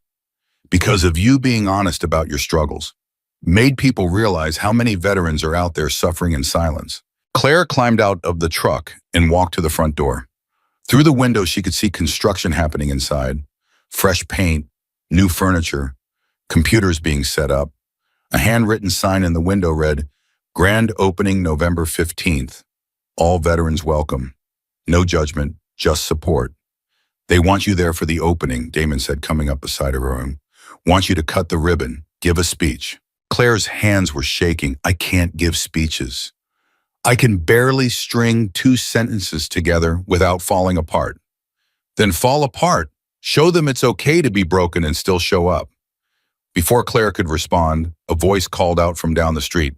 Because of you being honest about your struggles. Made people realize how many veterans are out there suffering in silence. Claire climbed out of the truck and walked to the front door. Through the window, she could see construction happening inside. Fresh paint, new furniture, computers being set up. A handwritten sign in the window read, Grand Opening November 15th. All veterans welcome. No judgment, just support. They want you there for the opening, Damon said, coming up beside her room. Want you to cut the ribbon, give a speech. Claire's hands were shaking. I can't give speeches. I can barely string 2 sentences together without falling apart. Then fall apart. Show them it's okay to be broken and still show up. Before Claire could respond, a voice called out from down the street.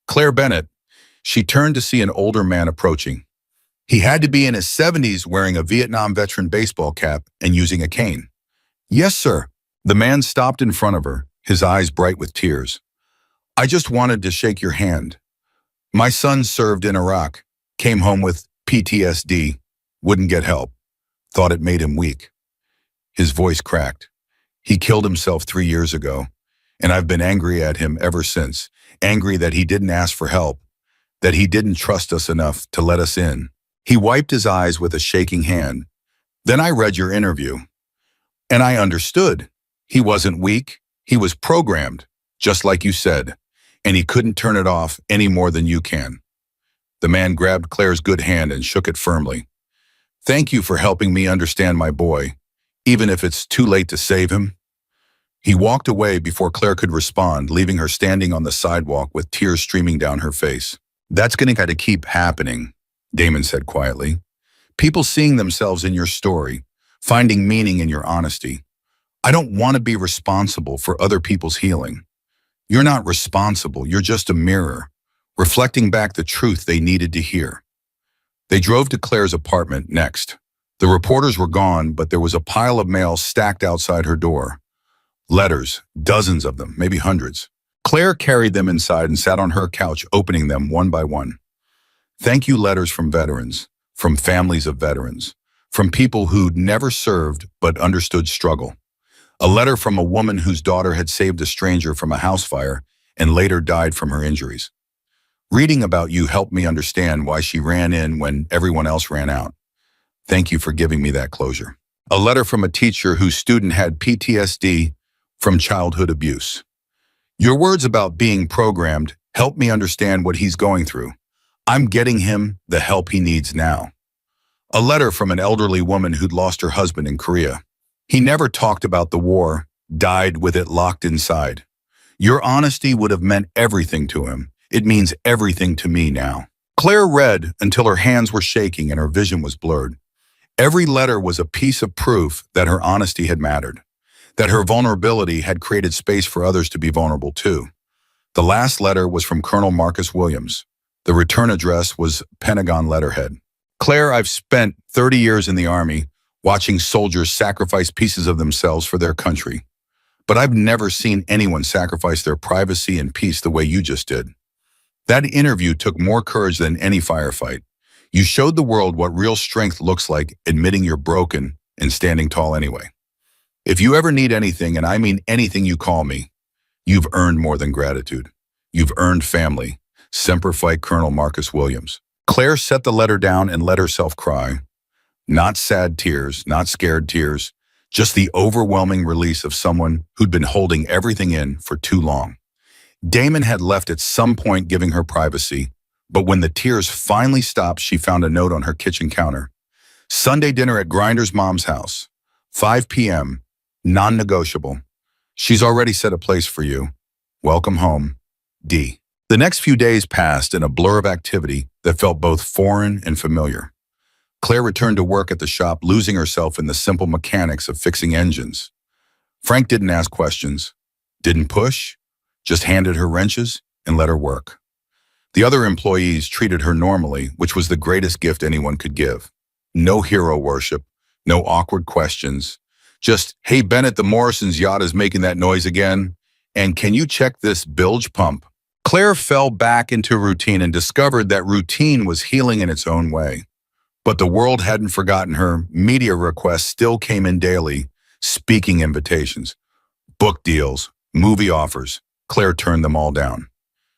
Claire Bennett. She turned to see an older man approaching. He had to be in his 70s, wearing a Vietnam veteran baseball cap and using a cane. Yes, sir. The man stopped in front of her, his eyes bright with tears. I just wanted to shake your hand. My son served in Iraq, came home with PTSD, wouldn't get help, thought it made him weak. His voice cracked. He killed himself 3 years ago. and I've been angry at him ever since. Angry that he didn't ask for help, that he didn't trust us enough to let us in." He wiped his eyes with a shaking hand. "Then I read your interview, and I understood. He wasn't weak, he was programmed, just like you said, and he couldn't turn it off any more than you can." The man grabbed Claire's good hand and shook it firmly. "Thank you for helping me understand my boy, even if it's too late to save him." He walked away before Claire could respond, leaving her standing on the sidewalk with tears streaming down her face. "That's going to keep happening," Damon said quietly. "People seeing themselves in your story, finding meaning in your honesty. I don't want to be responsible for other people's healing. You're not responsible, you're just a mirror, reflecting back the truth they needed to hear." They drove to Claire's apartment next. The reporters were gone, but there was a pile of mail stacked outside her door. Letters, dozens of them, maybe hundreds. Claire carried them inside and sat on her couch, opening them one by one. Thank you letters from veterans, from families of veterans, from people who'd never served but understood struggle. A letter from a woman whose daughter had saved a stranger from a house fire and later died from her injuries. Reading about you helped me understand why she ran in when everyone else ran out. Thank you for giving me that closure. A letter from a teacher whose student had PTSD from childhood abuse. Your words about being programmed help me understand what he's going through. I'm getting him the help he needs now. A letter from an elderly woman who'd lost her husband in Korea. He never talked about the war, died with it locked inside. Your honesty would have meant everything to him. It means everything to me now. Claire read until her hands were shaking and her vision was blurred. Every letter was a piece of proof that her honesty had mattered, that her vulnerability had created space for others to be vulnerable too. The last letter was from Colonel Marcus Williams. The return address was Pentagon letterhead. Claire, I've spent 30 years in the Army watching soldiers sacrifice pieces of themselves for their country. But I've never seen anyone sacrifice their privacy and peace the way you just did. That interview took more courage than any firefight. You showed the world what real strength looks like, admitting you're broken and standing tall anyway. If you ever need anything, and I mean anything, you call me. You've earned more than gratitude. You've earned family. Semper Fi, Colonel Marcus Williams. Claire set the letter down and let herself cry. Not sad tears, not scared tears, just the overwhelming release of someone who'd been holding everything in for too long. Damon had left at some point, giving her privacy, but when the tears finally stopped, she found a note on her kitchen counter. Sunday dinner at Grinder's mom's house. 5 p.m., non-negotiable. She's already set a place for you. Welcome home, D. The next few days passed in a blur of activity that felt both foreign and familiar. Claire returned to work at the shop, losing herself in the simple mechanics of fixing engines. Frank didn't ask questions, didn't push, just handed her wrenches and let her work. The other employees treated her normally, which was the greatest gift anyone could give. No hero worship, no awkward questions. Just, hey Bennett, the Morrison's yacht is making that noise again, and can you check this bilge pump? Claire fell back into routine and discovered that routine was healing in its own way. But the world hadn't forgotten her. Media requests still came in daily, speaking invitations, book deals, movie offers. Claire turned them all down.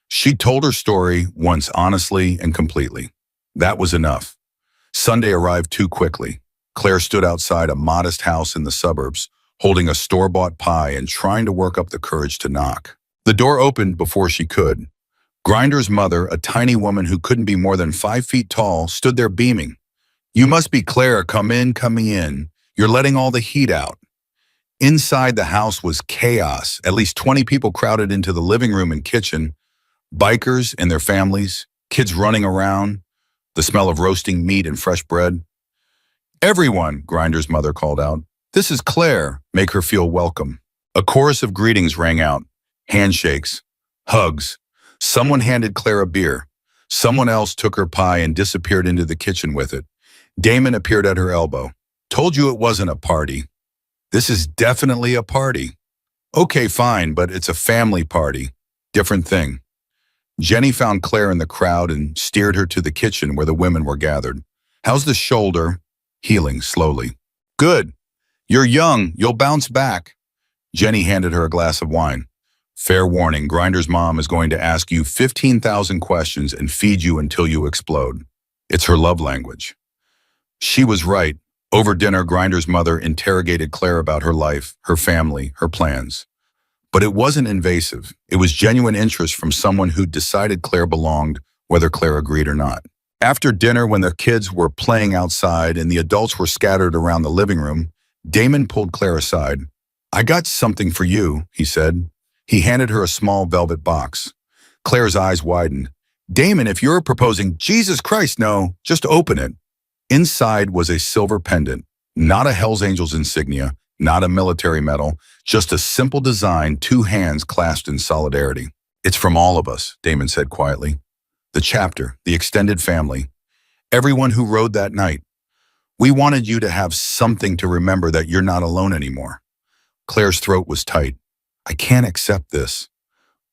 She told her story once honestly and completely. That was enough. Sunday arrived too quickly. Claire stood outside a modest house in the suburbs, holding a store-bought pie and trying to work up the courage to knock. The door opened before she could. Grinder's mother, a tiny woman who couldn't be more than 5 feet tall, stood there beaming. You must be Claire, coming in. You're letting all the heat out. Inside the house was chaos. At least 20 people crowded into the living room and kitchen. Bikers and their families, kids running around, the smell of roasting meat and fresh bread. Everyone, Grinder's mother called out. This is Claire. Make her feel welcome. A chorus of greetings rang out. Handshakes, hugs. Someone handed Claire a beer. Someone else took her pie and disappeared into the kitchen with it. Damon appeared at her elbow. Told you it wasn't a party. This is definitely a party. Okay, fine, but it's a family party. Different thing. Jenny found Claire in the crowd and steered her to the kitchen where the women were gathered. How's the shoulder? Healing slowly. Good. You're young. You'll bounce back. Jenny handed her a glass of wine. Fair warning, Grinder's mom is going to ask you 15,000 questions and feed you until you explode. It's her love language. She was right. Over dinner, Grinder's mother interrogated Claire about her life, her family, her plans. But it wasn't invasive. It was genuine interest from someone who decided Claire belonged, whether Claire agreed or not. After dinner, when the kids were playing outside and the adults were scattered around the living room, Damon pulled Claire aside. "I got something for you," he said. He handed her a small velvet box. Claire's eyes widened. "Damon, if you're proposing, Jesus Christ, no, just open it." Inside was a silver pendant, not a Hell's Angels insignia, not a military medal, just a simple design, two hands clasped in solidarity. "It's from all of us," Damon said quietly. "The chapter, the extended family, everyone who rode that night. We wanted you to have something to remember that you're not alone anymore." Claire's throat was tight. "I can't accept this."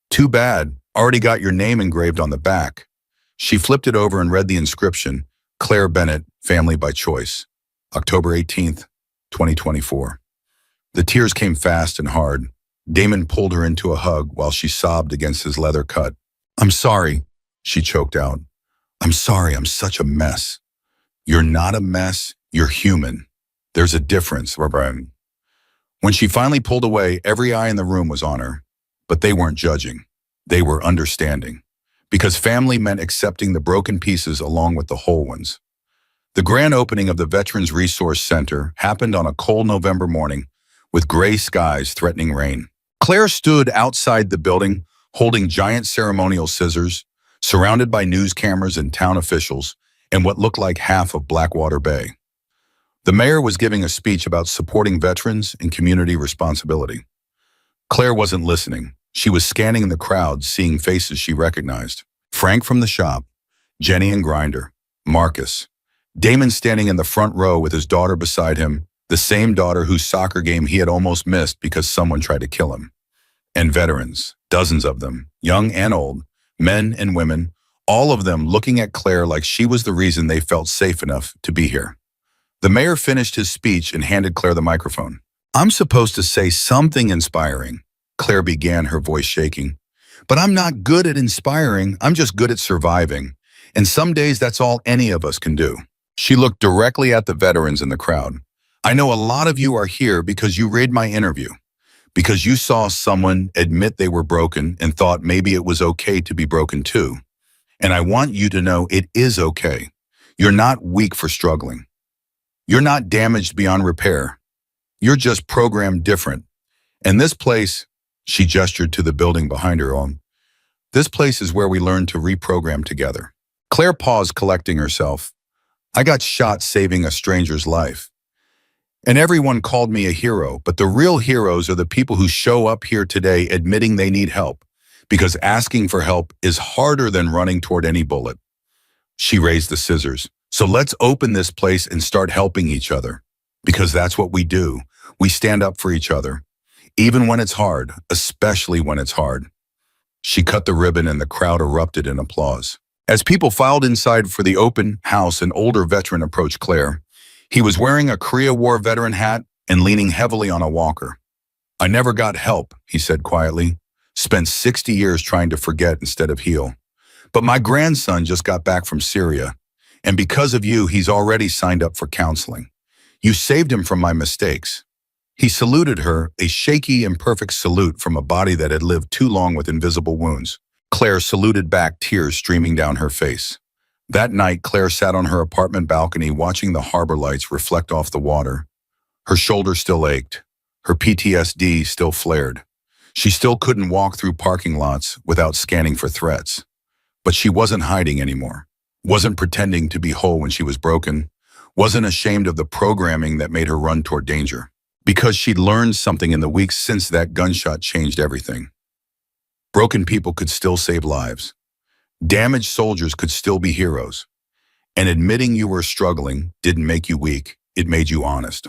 "Too bad. Already got your name engraved on the back." She flipped it over and read the inscription, "Claire Bennett, family by choice. October 18th, 2024. The tears came fast and hard. Damon pulled her into a hug while she sobbed against his leather cut. "I'm sorry," she choked out. "I'm sorry, I'm such a mess." "You're not a mess, you're human. There's a difference." When she finally pulled away, every eye in the room was on her. But they weren't judging. They were understanding. Because family meant accepting the broken pieces along with the whole ones. The grand opening of the Veterans Resource Center happened on a cold November morning with gray skies threatening rain. Claire stood outside the building, holding giant ceremonial scissors, surrounded by news cameras and town officials, and what looked like half of Blackwater Bay. The mayor was giving a speech about supporting veterans and community responsibility. Claire wasn't listening. She was scanning the crowd, seeing faces she recognized. Frank from the shop, Jenny and Grinder, Marcus, Damon standing in the front row with his daughter beside him, the same daughter whose soccer game he had almost missed because someone tried to kill him. And veterans, dozens of them, young and old, men and women, all of them looking at Claire like she was the reason they felt safe enough to be here. The mayor finished his speech and handed Claire the microphone. "I'm supposed to say something inspiring," Claire began, her voice shaking. "But I'm not good at inspiring, I'm just good at surviving. And some days that's all any of us can do." She looked directly at the veterans in the crowd. "I know a lot of you are here because you read my interview, because you saw someone admit they were broken and thought maybe it was okay to be broken too. And I want you to know it is okay. You're not weak for struggling. You're not damaged beyond repair. You're just programmed different. And this place," she gestured to the building behind her own, "this place is where we learn to reprogram together." Claire paused, collecting herself. "I got shot saving a stranger's life. And everyone called me a hero, but the real heroes are the people who show up here today admitting they need help, because asking for help is harder than running toward any bullet." She raised the scissors. "So let's open this place and start helping each other. Because that's what we do. We stand up for each other. Even when it's hard, especially when it's hard." She cut the ribbon and the crowd erupted in applause. As people filed inside for the open house, an older veteran approached Claire. He was wearing a Korea War veteran hat and leaning heavily on a walker. "I never got help," he said quietly. "Spent 60 years trying to forget instead of heal. But my grandson just got back from Syria. And because of you, he's already signed up for counseling. You saved him from my mistakes." He saluted her, a shaky, imperfect salute from a body that had lived too long with invisible wounds. Claire saluted back, tears streaming down her face. That night, Claire sat on her apartment balcony watching the harbor lights reflect off the water. Her shoulder still ached. Her PTSD still flared. She still couldn't walk through parking lots without scanning for threats. But she wasn't hiding anymore. Wasn't pretending to be whole when she was broken. Wasn't ashamed of the programming that made her run toward danger. Because she'd learned something in the weeks since that gunshot changed everything. Broken people could still save lives. Damaged soldiers could still be heroes. And admitting you were struggling didn't make you weak, it made you honest.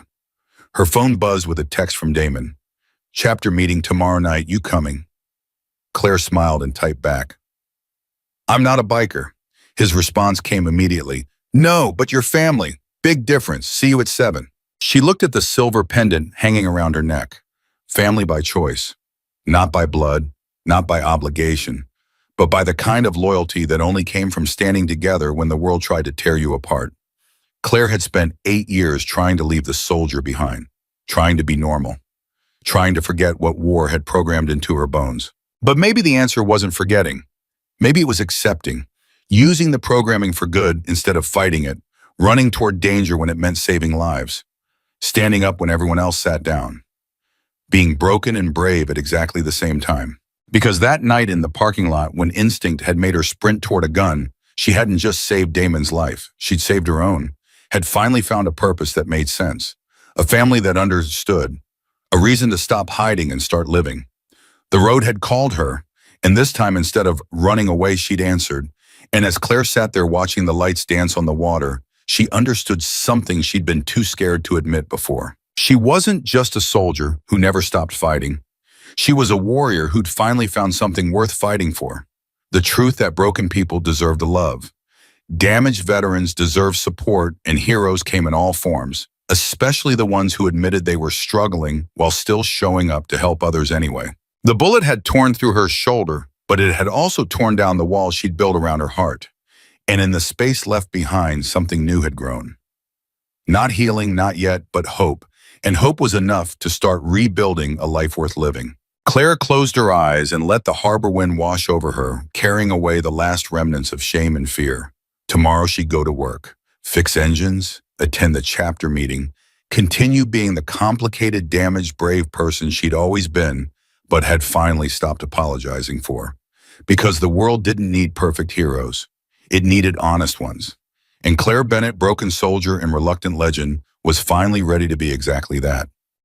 Her phone buzzed with a text from Damon. "Chapter meeting tomorrow night, you coming?" Claire smiled and typed back, "I'm not a biker." His response came immediately. "No, but your family. Big difference. See you at 7. She looked at the silver pendant hanging around her neck. Family by choice. Not by blood, not by obligation, but by the kind of loyalty that only came from standing together when the world tried to tear you apart. Claire had spent 8 years trying to leave the soldier behind, trying to be normal, trying to forget what war had programmed into her bones. But maybe the answer wasn't forgetting. Maybe it was accepting, using the programming for good instead of fighting it, running toward danger when it meant saving lives, standing up when everyone else sat down, being broken and brave at exactly the same time. Because that night in the parking lot when instinct had made her sprint toward a gun, she hadn't just saved Damon's life, she'd saved her own, had finally found a purpose that made sense, a family that understood, a reason to stop hiding and start living. The road had called her, and this time instead of running away, she'd answered. And as Claire sat there watching the lights dance on the water, she understood something she'd been too scared to admit before. She wasn't just a soldier who never stopped fighting. She was a warrior who'd finally found something worth fighting for. The truth that broken people deserved love. Damaged veterans deserved support, and heroes came in all forms, especially the ones who admitted they were struggling while still showing up to help others anyway. The bullet had torn through her shoulder, but it had also torn down the wall she'd built around her heart. And in the space left behind, something new had grown. Not healing, not yet, but hope. And hope was enough to start rebuilding a life worth living. Claire closed her eyes and let the harbor wind wash over her, carrying away the last remnants of shame and fear. Tomorrow she'd go to work, fix engines, attend the chapter meeting, continue being the complicated, damaged, brave person she'd always been, but had finally stopped apologizing for. Because the world didn't need perfect heroes. It needed honest ones. And Claire Bennett, broken soldier and reluctant legend, was finally ready to be exactly that.